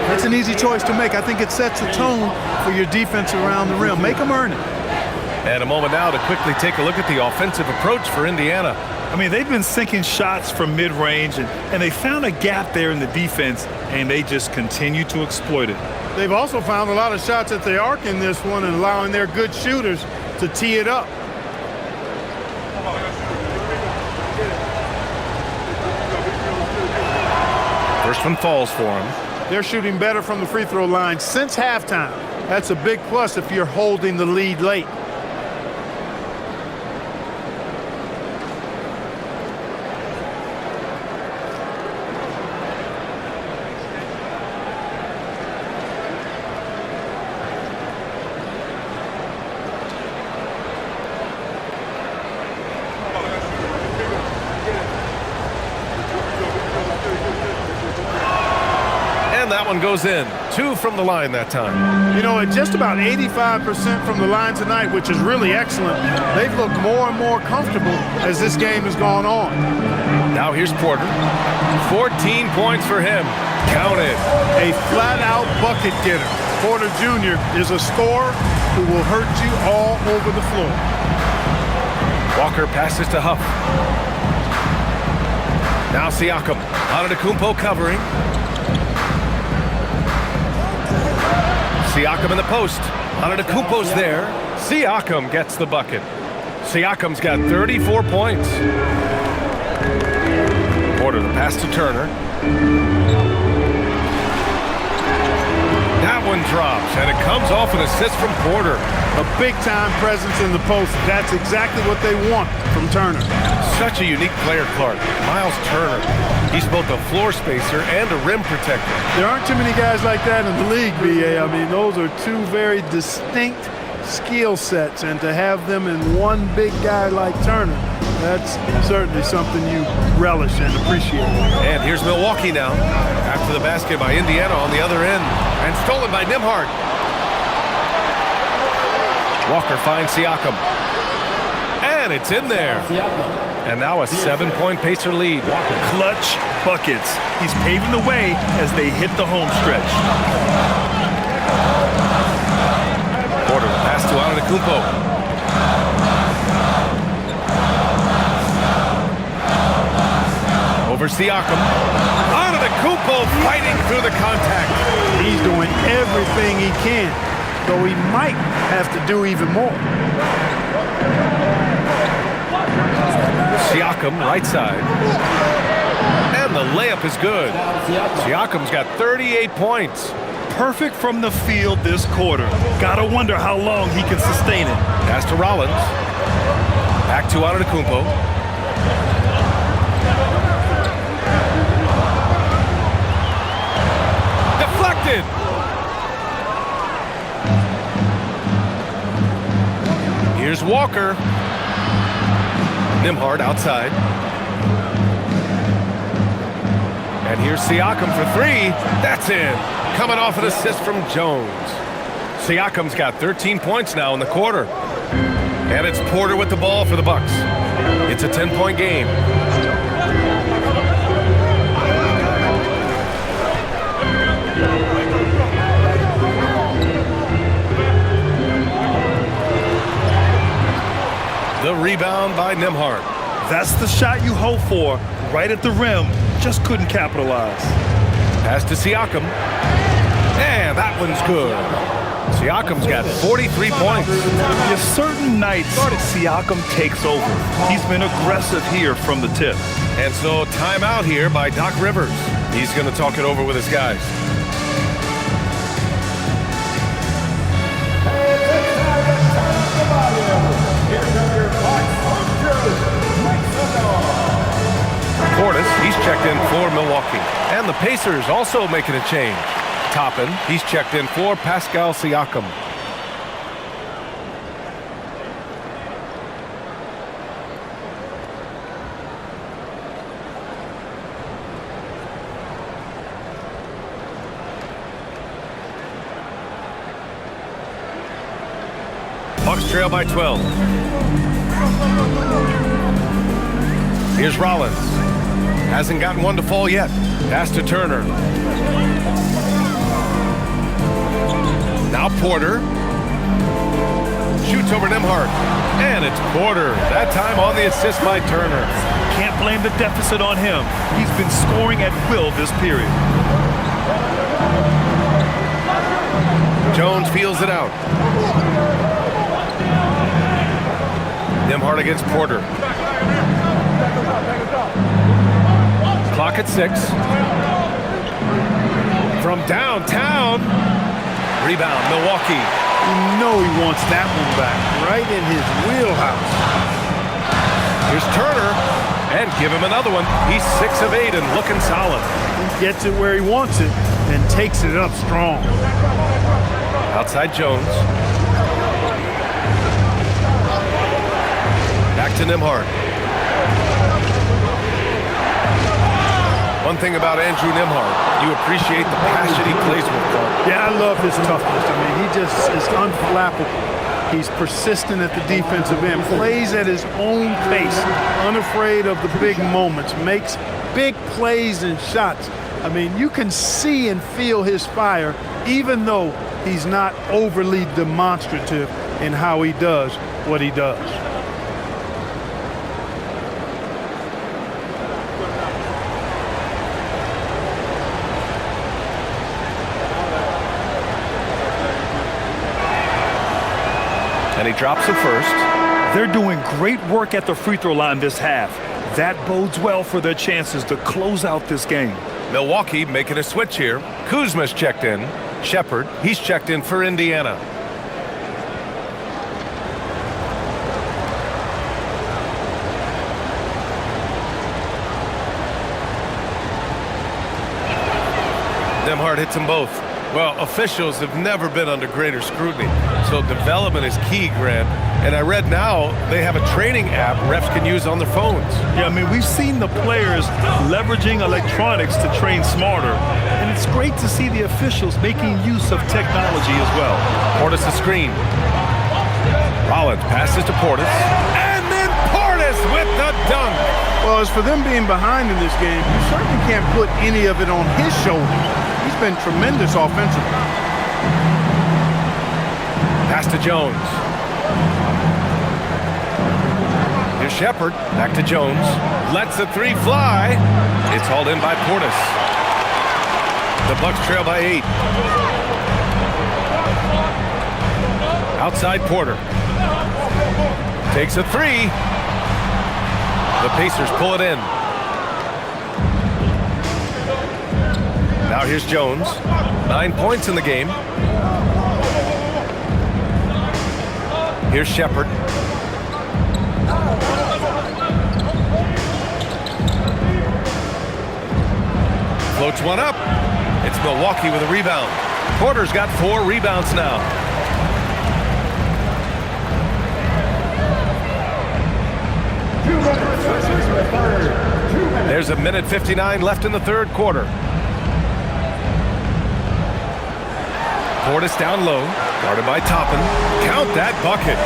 it's an easy choice to make. I think it sets a tone for your defense around the rim. Make them earn it. And a moment now to quickly take a look at the offensive approach for Indiana. I mean, they've been sinking shots from mid-range, and they found a gap there in the defense, and they just continue to exploit it. They've also found a lot of shots at the arc in this one and allowing their good shooters to tee it up. First one falls for him. They're shooting better from the free throw line since halftime. That's a big plus if you're holding the lead late. That one goes in. 2 from the line that time. You know, at just about 85% from the line tonight, which is really excellent, they've looked more and more comfortable as this game has gone on. Now here's Porter. 14 points for him. Count it. A flat-out bucket getter. Porter Jr. is a scorer who will hurt you all over the floor. Walker passes to Huff. Now Siakam. Antetokounmpo covering. Siakam in the post. Antetokounmpo's there. Siakam gets the bucket. Siakam's got 34 points. Porter, the pass to Turner. That one drops, and it comes off an assist from Porter. A big-time presence in the post. That's exactly what they want from Turner. Such a unique player, Clark. Miles Turner. He's both a floor spacer and a rim protector. There aren't too many guys like that in the league, B.A. I mean, those are two very distinct skill sets, and to have them in one big guy like Turner, that's certainly something you relish and appreciate. And here's Milwaukee now. After the basket by Indiana on the other end, and stolen by Nembhard. Walker finds Siakam. And it's in there. And now a 7-point Pacer lead. Clutch buckets. He's paving the way as they hit the home stretch. Porter, the pass to Antetokounmpo. Over Siakam. Antetokounmpo fighting through the contact. He's doing everything he can though he might have to do even more. Siakam, right side. And the layup is good. Siakam's got 38 points. Perfect from the field this quarter. Gotta wonder how long he can sustain it. Pass to Rollins. Back to Antetokounmpo. Deflected. Here's Walker. Nembhard outside. And here's Siakam for three. That's in. Coming off an assist from Jones. Siakam's got 13 points now in the quarter. And it's Porter with the ball for the Bucks. It's a 10-point game. The rebound by Nembhard. That's the shot you hope for. Right at the rim. Just couldn't capitalize. Pass to Siakam. And that one's good. Siakam's got 43 points. There's certain nights Siakam takes over. He's been aggressive here from the tip. And so timeout here by Doc Rivers. He's going to talk it over with his guys. Portis, he's checked in for Milwaukee. And the Pacers also making a change. Toppin, he's checked in for Pascal Siakam. Bucks trail by 12. Here's Rollins. Hasn't gotten one to fall yet. Pass to Turner. Now Porter. Shoots over Nembhard. And it's Porter. That time on the assist by Turner. Can't blame the deficit on him. He's been scoring at will this period. Jones feels it out. Nembhard against Porter. Clock at 6. From downtown. Rebound, Milwaukee. You know he wants that one back, right in his wheelhouse. Here's Turner, and give him another one. He's 6 of 8 and looking solid. He gets it where he wants it and takes it up strong. Outside Jones. Back to Nembhard. One thing about Andrew Nembhard, you appreciate the passion he plays with. Yeah, I love his toughness. I mean, he just is unflappable. He's persistent at the defensive end, plays at his own pace, unafraid of the big moments, makes big plays and shots. I mean, you can see and feel his fire, even though he's not overly demonstrative in how he does what he does. And he drops the first. They're doing great work at the free throw line this half. That bodes well for their chances to close out this game. Milwaukee making a switch here. Kuzma's checked in. Shepard, he's checked in for Indiana. Nembhard hits them both. Well, officials have never been under greater scrutiny, so development is key, Grant. And I read now they have a training app refs can use on their phones. Yeah, I mean, we've seen the players leveraging electronics to train smarter, and it's great to see the officials making use of technology as well. Portis the screen. Rollins passes to Portis, and then Portis with the dunk. Well, as for them being behind in this game, you certainly can't put any of it on his shoulders. He's been tremendous offensively. Pass to Jones. Here's Shepard. Back to Jones. Lets the three fly. It's hauled in by Portis. The Bucks trail by 8. Outside Porter. Takes a three. The Pacers pull it in. Now here's Jones. 9 points in the game. Here's Shepherd. Floats one up. It's Milwaukee with a rebound. Porter's got 4 rebounds now. There's a minute 59 left in the third quarter. Portis down low, guarded by Toppin. Count that bucket.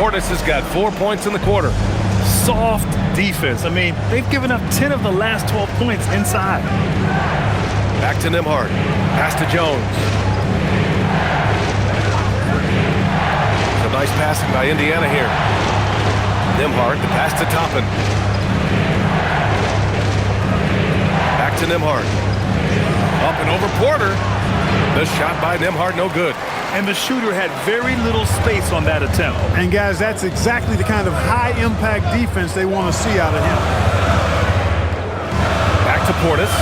Portis has got 4 points in the quarter. Soft defense. I mean, they've given up 10 of the last 12 points inside. Back to Nembhard. Pass to Jones. Some nice passing by Indiana here. Nembhard, the pass to Toppin. Back to Nembhard. Up and over Porter. The shot by Nembhard, no good. And the shooter had very little space on that attempt. And guys, that's exactly the kind of high-impact defense they want to see out of him. Back to Portis.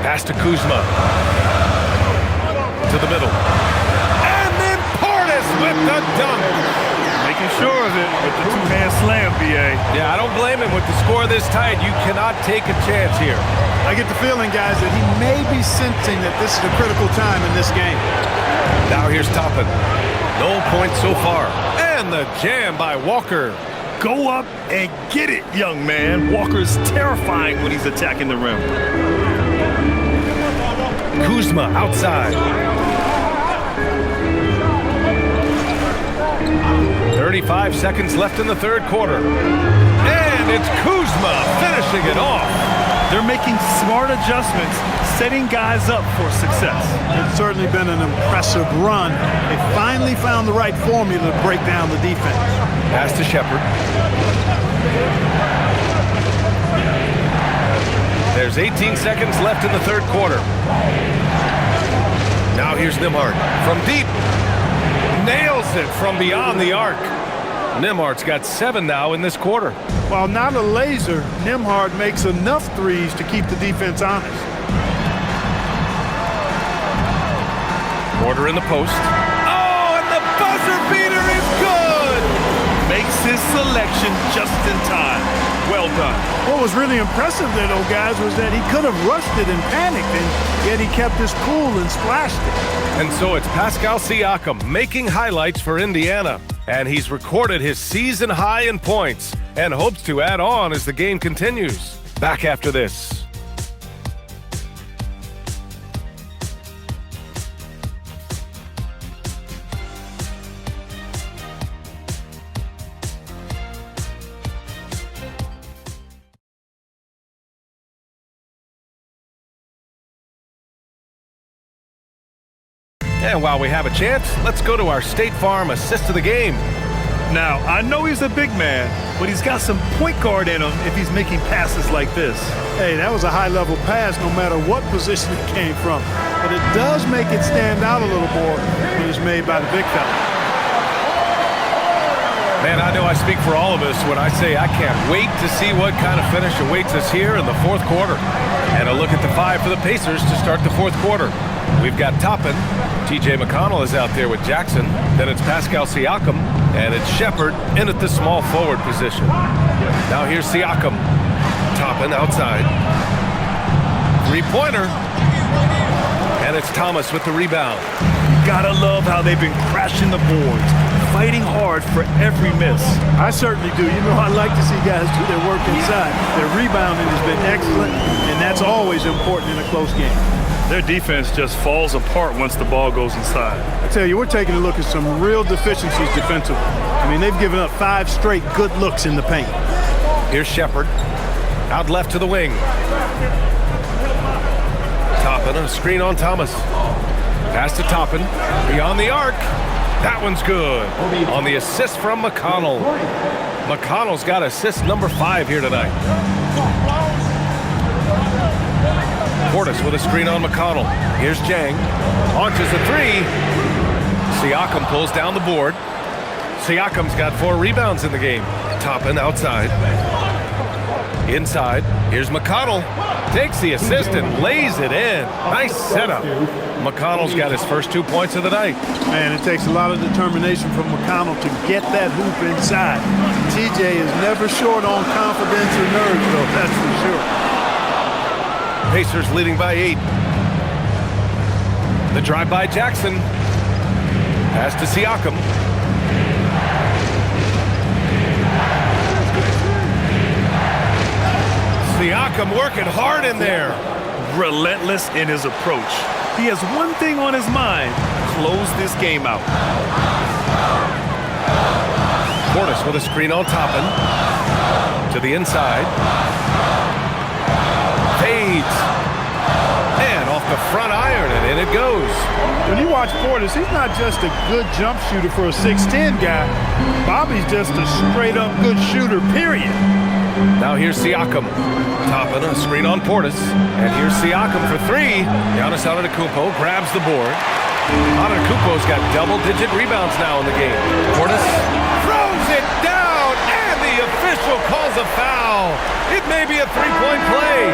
Pass to Kuzma. To the middle. And then Portis with the dunk. Making sure of it with the two-hand slam, B.A. Yeah, I don't blame him with the score this tight. You cannot take a chance here. I get the feeling, guys, that he may be sensing that this is a critical time in this game. Now here's Toppin. No points so far. And the jam by Walker. Go up and get it, young man. Walker's terrifying when he's attacking the rim. Kuzma outside. 35 seconds left in the third quarter. And it's Kuzma finishing it off. They're making smart adjustments, setting guys up for success. It's certainly been an impressive run. They finally found the right formula to break down the defense. Pass to Shepherd. There's 18 seconds left in the third quarter. Now here's Nembhard from deep. Nails it from beyond the arc. Nembhard's got 7 now in this quarter. While not a laser, Nembhard makes enough threes to keep the defense honest. Porter in the post. Oh, and the buzzer beater is good! Makes his selection just in time. Well done. What was really impressive there, though, guys, was that he could have rushed it and panicked, and yet he kept his cool and splashed it. And so it's Pascal Siakam making highlights for Indiana. And he's recorded his season high in points and hopes to add on as the game continues. Back after this. And while we have a chance, let's go to our State Farm assist of the game. Now, I know he's a big man, but he's got some point guard in him if he's making passes like this. Hey, that was a high-level pass no matter what position it came from. But it does make it stand out a little more when it's made by the big fella. Man, I know I speak for all of us when I say I can't wait to see what kind of finish awaits us here in the fourth quarter. And a look at the 5 for the Pacers to start the fourth quarter. We've got Toppin. T.J. McConnell is out there with Jackson. Then it's Pascal Siakam. And it's Shepherd in at the small forward position. Now here's Siakam. Toppin outside. Three-pointer. And it's Thomas with the rebound. Gotta love how they've been crashing the boards, fighting hard for every miss. I certainly do. You know, I like to see guys do their work inside. Their rebounding has been excellent, and that's always important in a close game. Their defense just falls apart once the ball goes inside. I tell you, we're taking a look at some real deficiencies defensively. I mean, they've given up 5 straight good looks in the paint. Here's Shepherd. Out left to the wing. Toppin, a screen on Thomas. Pass to Toppin. Beyond the arc. That one's good. On the assist from McConnell. McConnell's got assist number 5 here tonight. Portis with a screen on McConnell. Here's Jang. Launches a three. Siakam pulls down the board. Siakam's got 4 rebounds in the game. Toppin outside. Inside. Here's McConnell. Takes the assist and lays it in. Nice setup. McConnell's got his first 2 points of the night. Man, it takes a lot of determination from McConnell to get that hoop inside. TJ is never short on confidence or nerves, though, that's for sure. Pacers leading by 8. The drive by Jackson. Pass to Siakam. Siakam working hard in there. Relentless in his approach. He has one thing on his mind: close this game out. Portis with a screen on Toppin. To the inside. Fades. And off the front iron, and in it goes. When you watch Portis, he's not just a good jump shooter for a 6'10 guy. Bobby's just a straight-up good shooter, period. Now here's Siakam. Toppin, a screen on Portis. And here's Siakam for 3. Giannis Antetokounmpo grabs the board. Antetokounmpo's got double-digit rebounds now in the game. Portis throws it down, and the official calls a foul. It may be a 3-point play.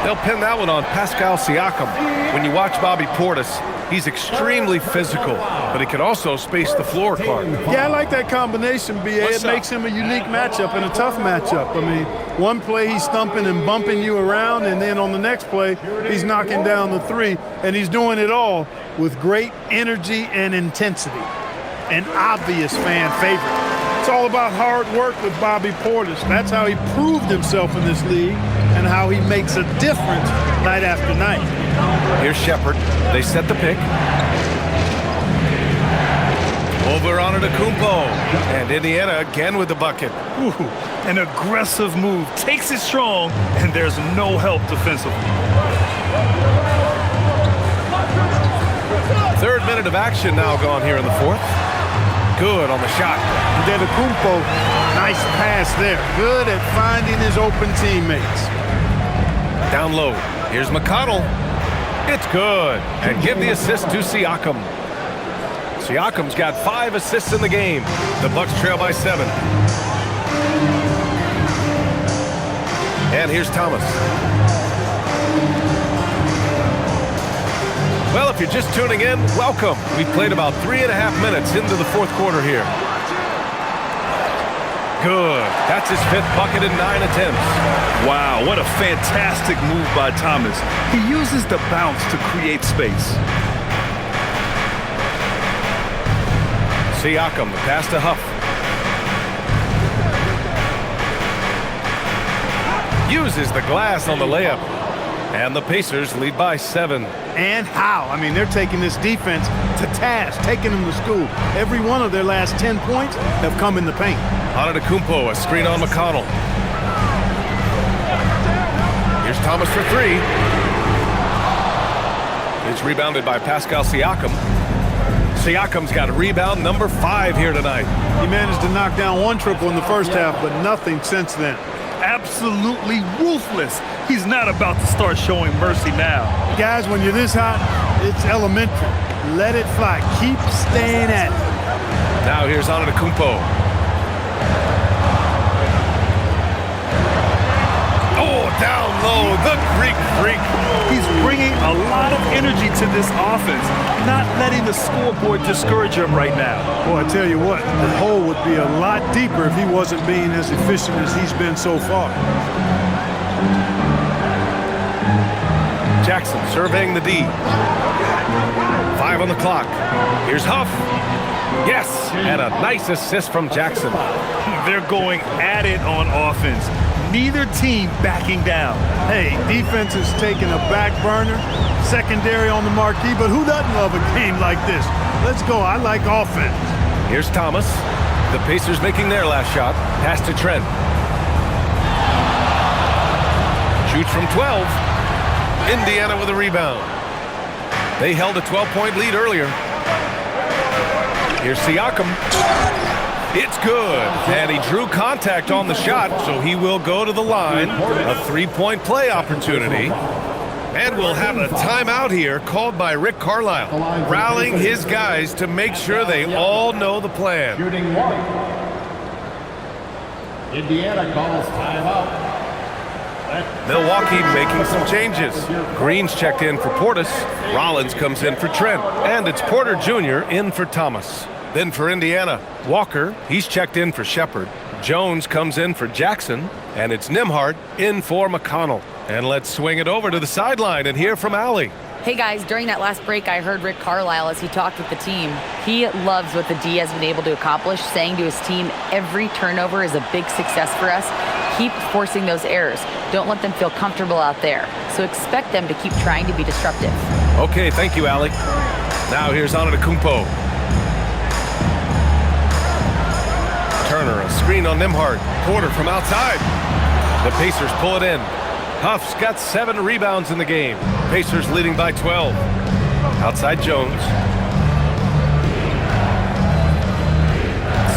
They'll pin that one on Pascal Siakam. When you watch Bobby Portis, he's extremely physical, but he can also space the floor, Clark. Yeah, I like that combination, B.A. It makes him a unique matchup and a tough matchup. I mean, one play he's stumping and bumping you around, and then on the next play, he's knocking down the 3, and he's doing it all with great energy and intensity. An obvious fan favorite. It's all about hard work with Bobby Portis. That's how he proved himself in this league and how he makes a difference night after night. Here's Shepherd. They set the pick. Over on Antetokounmpo. And Indiana again with the bucket. Ooh, an aggressive move. Takes it strong, and there's no help defensively. 3rd minute of action now gone here in the 4th. Good on the shot. Antetokounmpo, nice pass there. Good at finding his open teammates. Down low. Here's McConnell. It's good. And give the assist to Siakam. Siakam's got 5 assists in the game. The Bucks trail by 7. And here's Thomas. Well, if you're just tuning in, welcome. We've played about 3.5 minutes into the 4th quarter here. Good. That's his 5th bucket in 9 attempts. Wow, what a fantastic move by Thomas. He uses the bounce to create space. Siakam, the pass to Huff. Uses the glass on the layup. And the Pacers lead by 7. And how? I mean, they're taking this defense to task, taking them to school. Every one of their last 10 points have come in the paint. Antetokounmpo, a screen on McConnell. Here's Thomas for 3. It's rebounded by Pascal Siakam. Siakam's got rebound number 5 here tonight. He managed to knock down 1 triple in the first half, but nothing since then. Absolutely ruthless. He's not about to start showing mercy now. Guys, when you're this hot, it's elementary. Let it fly. Keep staying at it. Now here's Antetokounmpo. Oh, down low, the Greek freak. He's bringing a lot of energy to this offense, not letting the scoreboard discourage him right now. Boy, I tell you what, the hole would be a lot deeper if he wasn't being as efficient as he's been so far. Jackson surveying the D. 5 on the clock. Here's Huff. Yes, and a nice assist from Jackson. They're going at it on offense. Neither team backing down. Hey, defense is taking a back burner, secondary on the marquee, but who doesn't love a game like this? Let's go. I like offense. Here's Thomas. The Pacers making their last shot. Pass to Trent. Shoots from 12. Indiana with a rebound. They held a 12-point lead earlier. Here's Siakam. It's good. And he drew contact on the shot, so he will go to the line. A 3-point play opportunity. And we'll have a timeout here called by Rick Carlisle, rallying his guys to make sure they all know the plan. Shooting 1. Indiana calls timeout. Milwaukee making some changes. Green's checked in for Portis. Rollins comes in for Trent. And it's Porter Jr. in for Thomas. Then for Indiana, Walker, he's checked in for Shepard. Jones comes in for Jackson. And it's Nembhard in for McConnell. And let's swing it over to the sideline and hear from Allie. Hey guys, during that last break, I heard Rick Carlisle as he talked with the team. He loves what the D has been able to accomplish, saying to his team, every turnover is a big success for us. Keep forcing those errors. Don't let them feel comfortable out there. So expect them to keep trying to be disruptive. Okay, thank you, Allie. Now here's Antetokounmpo. Turner, a screen on Nembhard. Porter from outside. The Pacers pull it in. Huff's got 7 rebounds in the game. Pacers leading by 12. Outside Jones.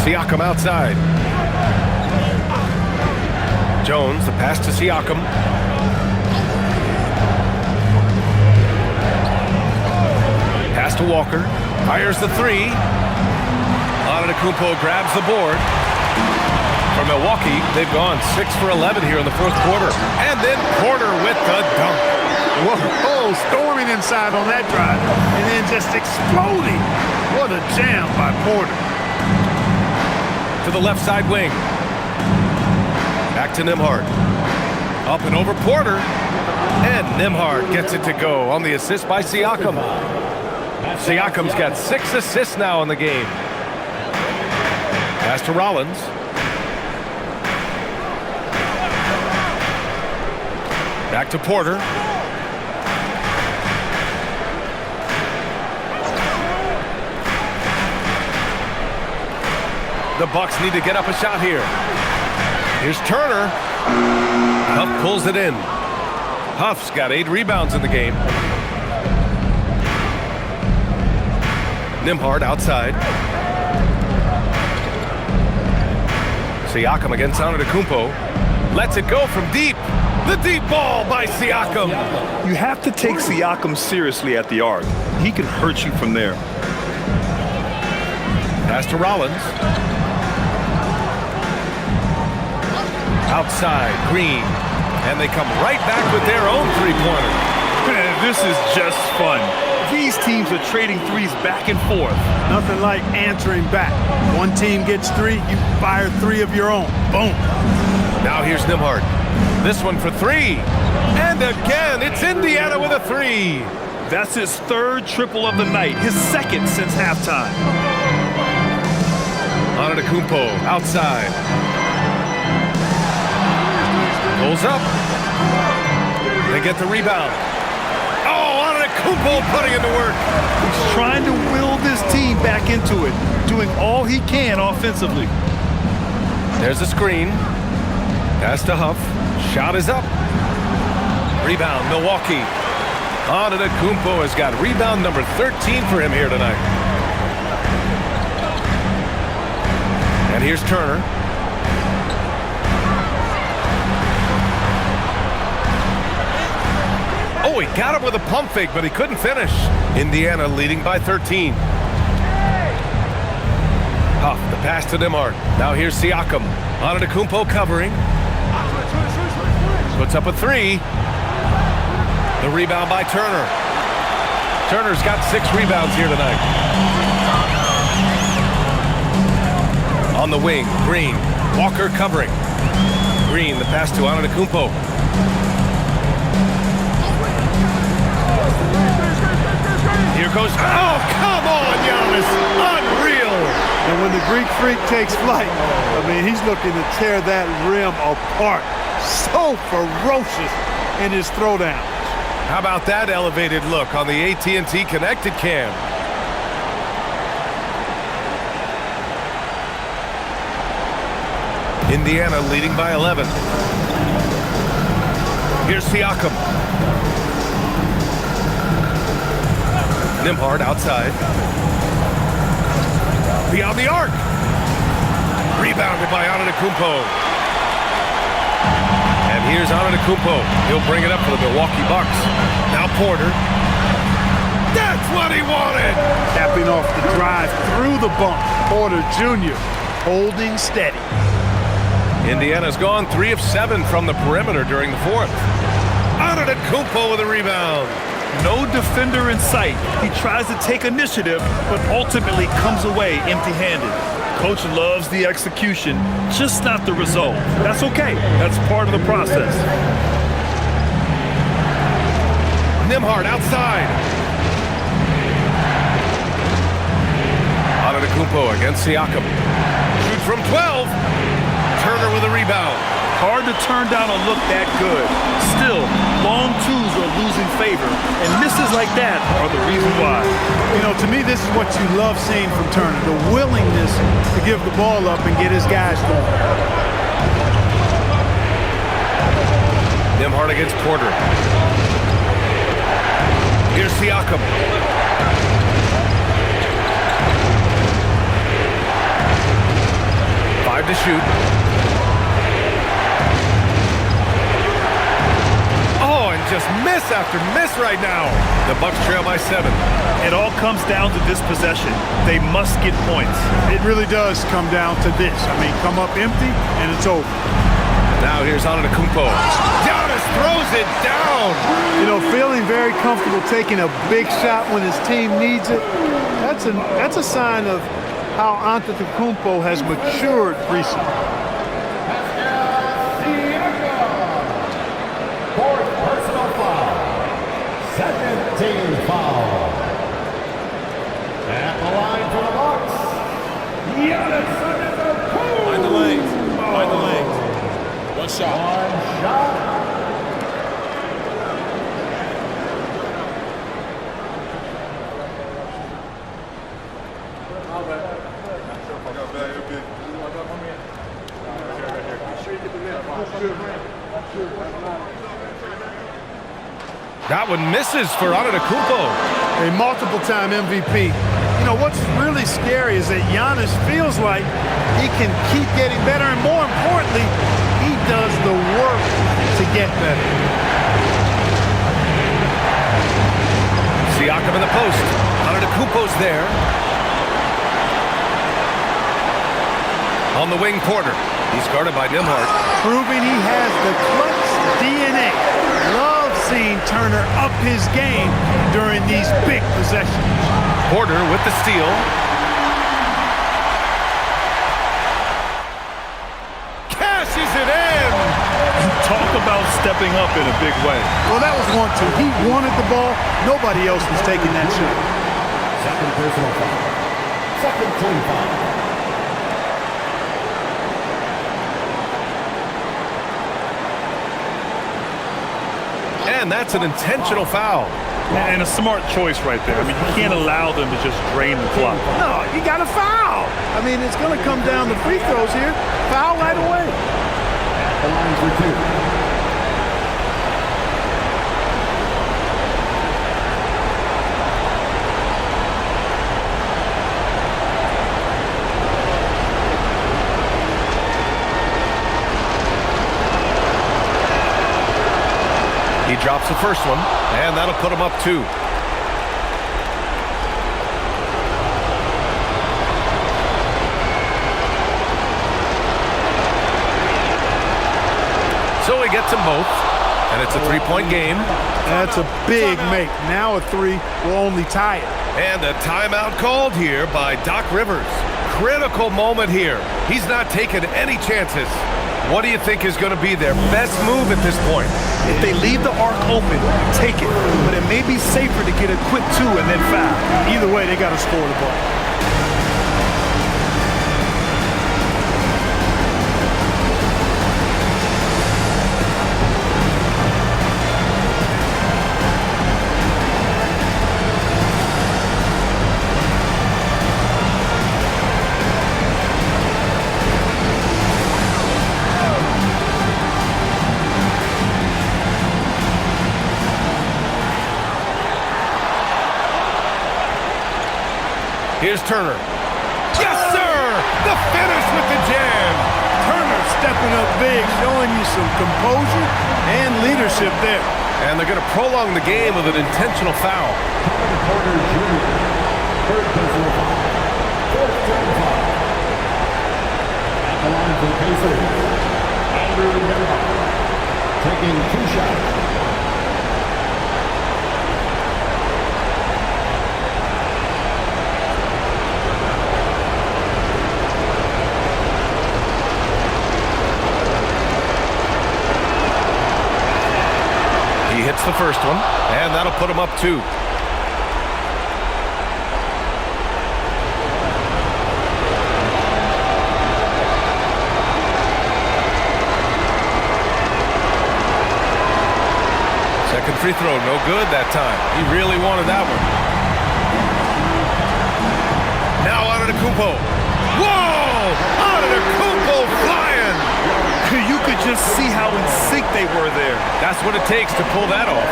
Siakam outside. Jones, the pass to Siakam. Pass to Walker. Fires the 3. Antetokounmpo grabs the board. For Milwaukee, they've gone 6 for 11 here in the fourth quarter. And then Porter with the dunk. Whoa, storming inside on that drive. And then just exploding. What a jam by Porter. To the left side wing. Back to Nembhard. Up and over Porter. And Nembhard gets it to go on the assist by Siakam. Siakam's got 6 assists now in the game. Pass to Rollins. Back to Porter. The Bucks need to get up a shot here. Here's Turner. Huff pulls it in. Huff's got 8 rebounds in the game. Nembhard outside. Siakam against Antetokounmpo. Lets it go from deep. The deep ball by Siakam. You have to take Siakam seriously at the arc. He can hurt you from there. Pass to Rollins. Outside, Green. And they come right back with their own three-pointer. Man, this is just fun. These teams are trading threes back and forth. Nothing like answering back. One team gets 3, you fire 3 of your own. Boom. Now here's Nembhard. This one for 3. And again, it's Indiana with a 3. That's his 3rd triple of the night, his 2nd since halftime. Antetokounmpo outside. Pulls up. They get the rebound. Oh, Antetokounmpo putting in the work. He's trying to will this team back into it, doing all he can offensively. There's a screen. Pass to Huff. Shot is up. Rebound, Milwaukee. Antetokounmpo has got rebound number 13 for him here tonight. And here's Turner. Oh, he got him with a pump fake, but he couldn't finish. Indiana leading by 13. Huff, the pass to Nembhard. Now here's Siakam. Antetokounmpo covering. Puts up a 3. The rebound by Turner. Turner's got 6 rebounds here tonight. On the wing, Green. Walker covering. Green, the pass to Antetokounmpo. Here goes, oh, come on, Giannis. Unreal. And when the Greek Freak takes flight, I mean, he's looking to tear that rim apart. So ferocious in his throwdown. How about that elevated look on the AT&T Connected cam? Indiana leading by 11. Here's Siakam. Nembhard outside. Beyond the arc. Rebounded by Antetokounmpo. And here's Antetokounmpo. He'll bring it up for the Milwaukee Bucks. Porter. That's what he wanted! Capping off the drive through the bump. Porter Jr. holding steady. Indiana's gone 3 of 7 from the perimeter during the fourth. Antetokounmpo with a rebound. No defender in sight. He tries to take initiative, but ultimately comes away empty-handed. Coach loves the execution, just not the result. That's okay. That's part of the process. Nembhard outside. Antetokounmpo against Siakam. Shoots from 12. Turner with a rebound. Hard to turn down a look that good. Still, long twos are losing favor, and misses like that are the reason why. You know, to me, this is what you love seeing from Turner, the willingness to give the ball up and get his guys going. Nembhard against Porter. Here's Siakam. Five to shoot. Oh, and just miss after miss right now. The Bucks trail by 7. It all comes down to this possession. They must get points. It really does come down to this. I mean, come up empty, and it's over. Now here's Antetokounmpo. Giannis throws it down. You know, feeling very comfortable taking a big shot when his team needs it. That's a sign of how Antetokounmpo has matured recently. Fourth personal foul. Second team foul. At the line for the Bucks. Giannis Antetokounmpo. Find the lane. Find the lane. One shot. One shot. That one misses for Antetokounmpo. A multiple-time MVP. You know, what's really scary is that Giannis feels like he can keep getting better, and more importantly, he does the work to get better. Siakam in the post. Antetokounmpo's there. On the wing, Porter. He's guarded by Nembhard. Proving he has the clutch DNA. Love seeing Turner up his game during these big possessions. Porter with the steal. Cashes it in! Talk about stepping up in a big way. Well, that was 1-2. He wanted the ball. Nobody else was taking that shot. Second personal foul. Second team foul. And that's an intentional foul. And a smart choice right there. I mean, you can't allow them to just drain the clock. No, you got to foul. I mean, it's going to come down to free throws here. Foul right away. At the line for two. He drops the first one, and that'll put him up 2. So he gets them both, and it's a 3-point game. That's a big make. Now a 3 will only tie it. And a timeout called here by Doc Rivers. Critical moment here. He's not taking any chances. What do you think is going to be their best move at this point? If they leave the arc open, take it. But it may be safer to get a quick 2 and then foul. Either way, they got to score the ball. Here's Turner. Yes, sir! The finish with the jam. Turner stepping up big, showing you some composure and leadership there. And they're going to prolong the game with an intentional foul. Porter Jr., third personal foul. Fourth team foul. At the line for the Pacers, Andrew Nemhart, taking 2 shots. He hits the first one, and that'll put him up 2. Second free throw, no good that time. He really wanted that one. Now Antetokounmpo. Whoa! Antetokounmpo flying! You could just see how in sync they were there. That's what it takes to pull that off.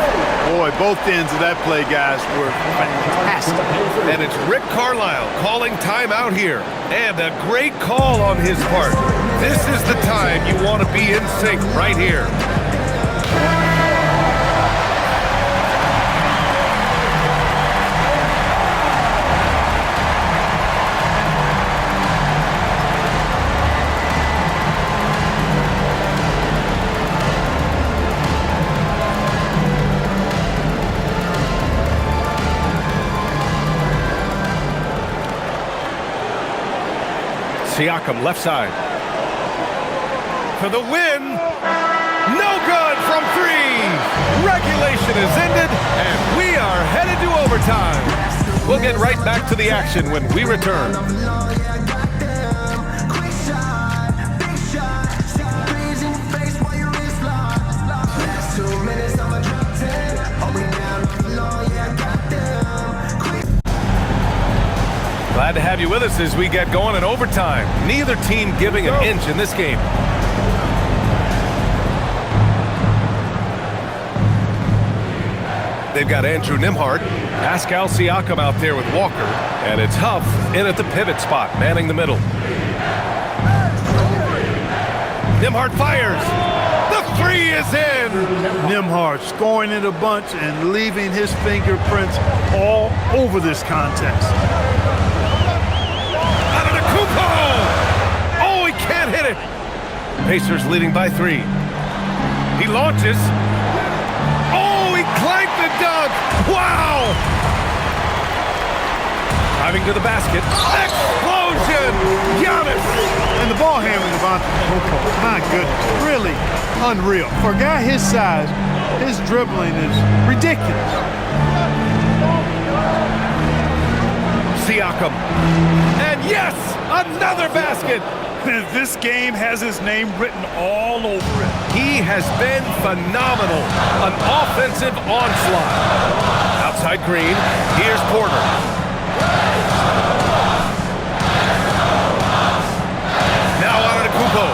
Boy, both ends of that play, guys, were fantastic. And it's Rick Carlisle calling timeout here. And a great call on his part. This is the time you want to be in sync right here. Siakam, left side. For the win. No good from 3. Regulation is ended, and we are headed to overtime. We'll get right back to the action when we return. Glad to have you with us as we get going in overtime. Neither team giving an inch in this game. They've got Andrew Nemhart, Pascal Siakam out there with Walker, and it's Huff in at the pivot spot, manning the middle. Nemhart fires. The 3 is in. Nemhart scoring in a bunch and leaving his fingerprints all over this contest. Oh, he can't hit it. Pacers leading by 3. He launches. Oh, he clanked the dunk. Wow. Driving to the basket. Explosion. Giannis. And the ball handling of Antetokounmpo, my goodness, really unreal. For a guy his size, his dribbling is ridiculous. Siakam. And yes, another basket. This game has his name written all over it. He has been phenomenal. An offensive onslaught. Outside Green. Here's Porter. Now Antetokounmpo.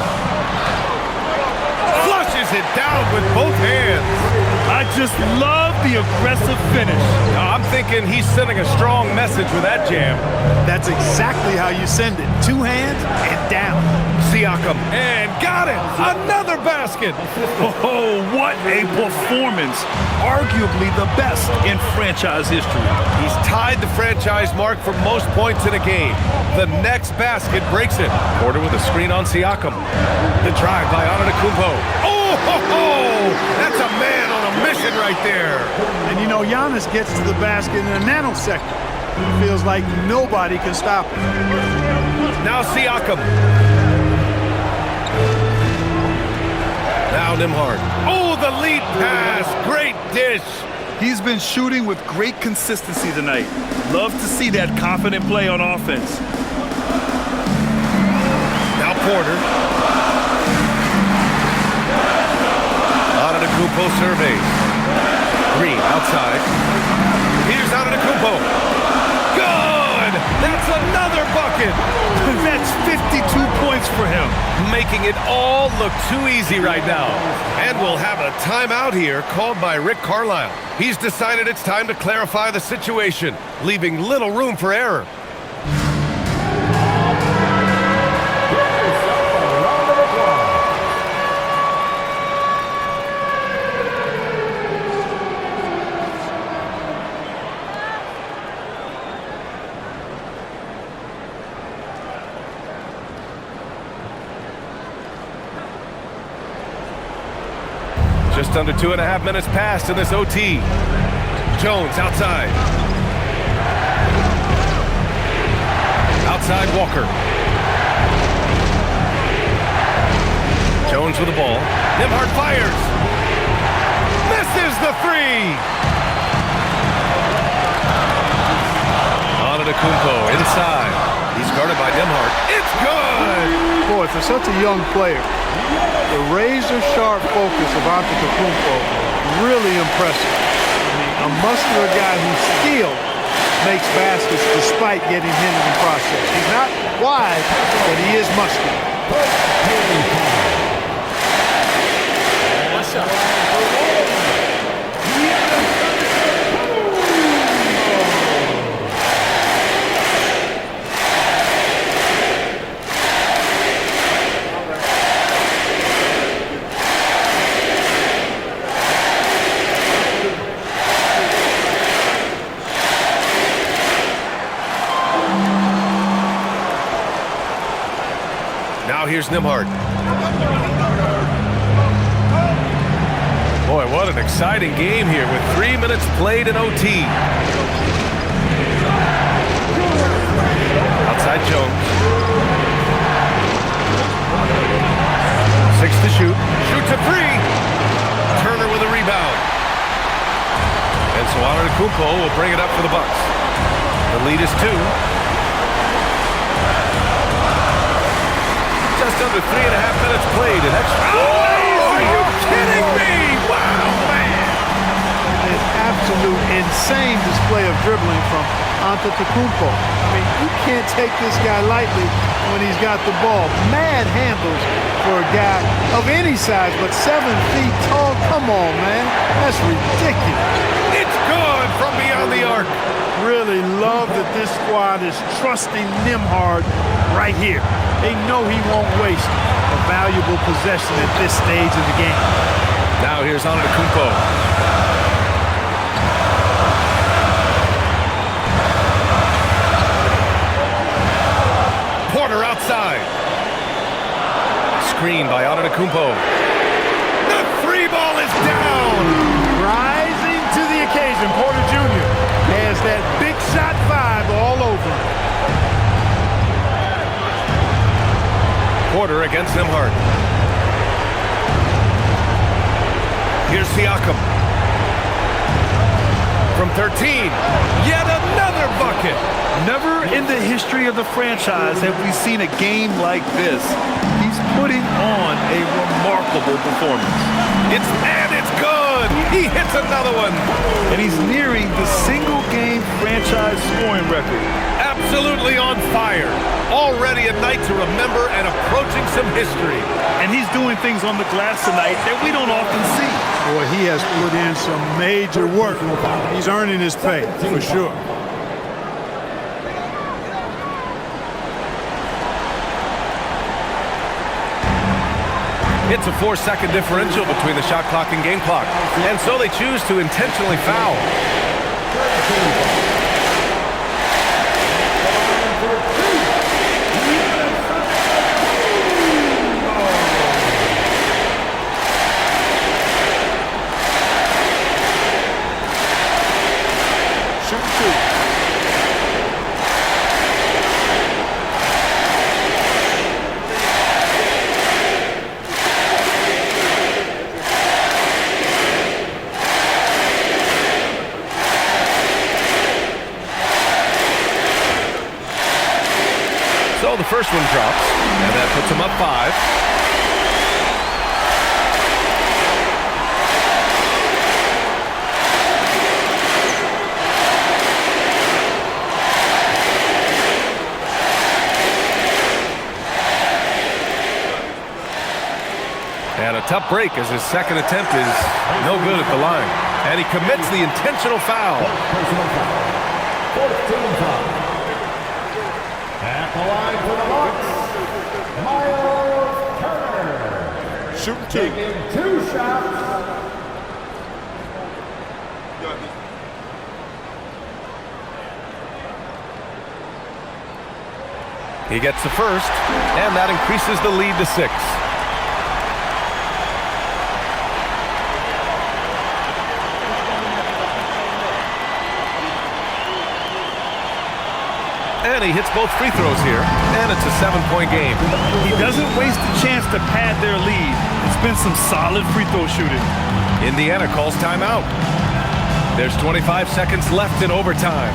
Flushes it down with both hands. I just love the aggressive finish. I'm thinking he's sending a strong message with that jam. That's exactly how you send it. 2 hands and down. Siakam. And got it. Another basket. Oh, what a performance. Arguably the best in franchise history. He's tied the franchise mark for most points in a game. The next basket breaks it. Porter with a screen on Siakam. The drive by Antetokounmpo. Oh, ho, ho. That's a man on a mission right there. And you know, Giannis gets to the basket in a nanosecond. It feels like nobody can stop him. Now Siakam. Now Nemhart. Oh, the lead pass. Great dish. He's been shooting with great consistency tonight. Love to see that confident play on offense. Now Porter. Antetokounmpo surveys. Green outside. Here's Antetokounmpo. Good! That's another bucket! That's 52 points for him. Making it all look too easy right now. And we'll have a timeout here called by Rick Carlisle. He's decided it's time to clarify the situation, leaving little room for error. Just under 2.5 minutes passed in this OT. Jones outside. Outside Walker. Jones with the ball. Nembhard fires. Misses the three. Antetokounmpo inside. He's guarded by Nembhard. It's good. Boy, for such a young player, the razor-sharp focus of Antetokounmpo, really impressive. I mean, a muscular guy who still makes baskets despite getting hit in the process. He's not wide, but he is muscular. What's up? Now here's Nembhard. Boy, what an exciting game here with 3 minutes played in OT. Outside Jones. 6 to shoot. Shoots a three. Turner with a rebound. And so Antetokounmpo will bring it up for the Bucks. The lead is 2. Just under 3.5 minutes played in extra. Oh, are you kidding me? Wow, man. An absolute insane display of dribbling from Antetokounmpo. I mean, you can't take this guy lightly when he's got the ball. Mad handles for a guy of any size, but 7 feet tall. Come on, man. That's ridiculous. It's good from beyond the arc. Really love that this squad is trusting Nembhard right here. They know he won't waste a valuable possession at this stage of the game. Now here's Antetokounmpo. Porter outside. Screen by Antetokounmpo. The three ball is down. Rising to the occasion, Porter Jr. has that big shot vibe all over him. Porter against Nembhard. Here's Siakam. From 13, yet another bucket. Never in the history of the franchise have we seen a game like this. He's putting on a remarkable performance. It's good. He hits another one. And he's nearing the single-game franchise scoring record. Absolutely on fire. Already a night to remember and approaching some history. And he's doing things on the glass tonight that we don't often see. Boy, he has put in some major work. He's earning his pay, for sure. It's a 4-second differential between the shot clock and game clock. And so they choose to intentionally foul. So the first one drops, and that puts them up 5. And a tough break as his second attempt is no good at the line. And he commits the intentional foul. Personal foul. 14 foul. At the line for the Bucks, Miles Turner. Shooting Taking 2 shots. He gets the first, and that increases the lead to 6. And he hits both free throws here, and it's a 7-point game. He doesn't waste the chance to pad their lead. It's been some solid free throw shooting. Indiana calls timeout. There's 25 seconds left in overtime.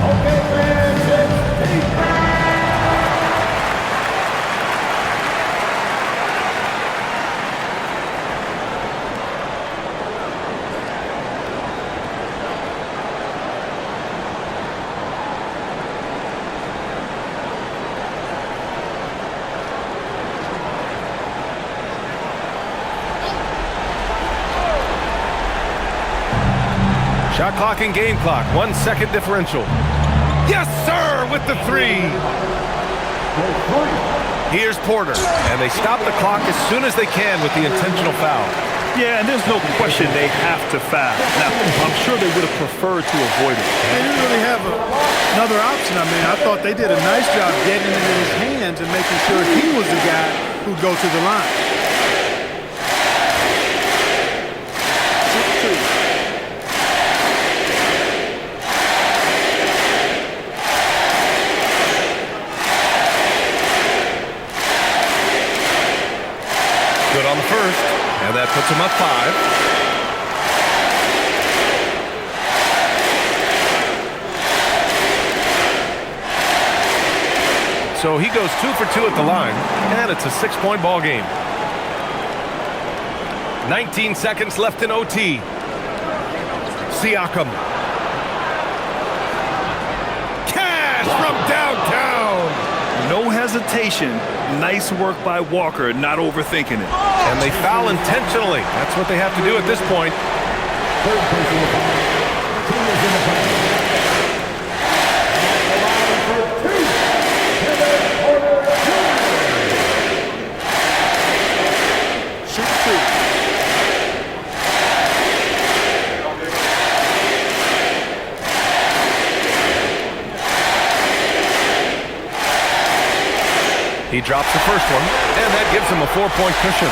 Okay, fans, it's deep. Shot clock and game clock, 1 second differential. Yes, sir, with the three. Here's Porter, and they stop the clock as soon as they can with the intentional foul. Yeah, and there's no question they have to foul. Now, I'm sure they would have preferred to avoid it. They didn't really have another option. I mean, I thought they did a nice job getting it in his hands and making sure he was the guy who'd go to the line. Good on the first, and that puts him up 5. So he goes 2 for 2 at the line, and it's a 6-point ball game. 19 seconds left in OT. Siakam. Cash from downtown. No hesitation. Nice work by Walker, not overthinking it. And they foul intentionally. That's what they have to do at this point. Third personal foul. Team is in the foul. Shoot two. He drops the first one, and that gives him a 4-point cushion.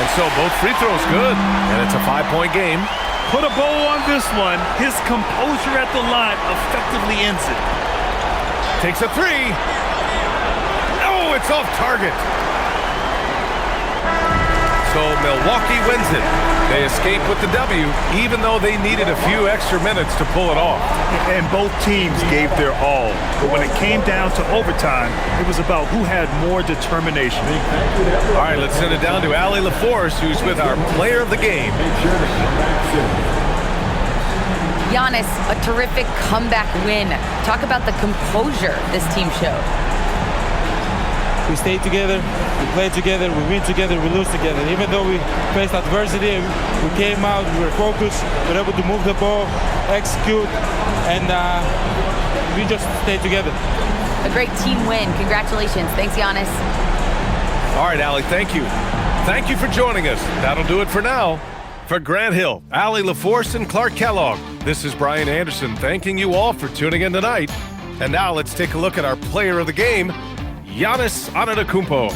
And so both free throws good, and it's a 5-point game. Put a bow on this one. His composure at the line effectively ends it. Takes a three. Oh, it's off target. So Milwaukee wins it. They escape with the W, even though they needed a few extra minutes to pull it off. And both teams gave their all. But when it came down to overtime, it was about who had more determination. All right, let's send it down to Allie LaForce, who's with our player of the game. Giannis, a terrific comeback win. Talk about the composure this team showed. We stayed together, we played together, we win together, we lose together. Even though we faced adversity, we came out, we were focused, we were able to move the ball, execute, and we just stayed together. A great team win. Congratulations. Thanks, Giannis. All right, Allie, thank you. Thank you for joining us. That'll do it for now. For Grant Hill, Allie LaForce, and Clark Kellogg, this is Brian Anderson thanking you all for tuning in tonight. And now let's take a look at our player of the game, Giannis Antetokounmpo.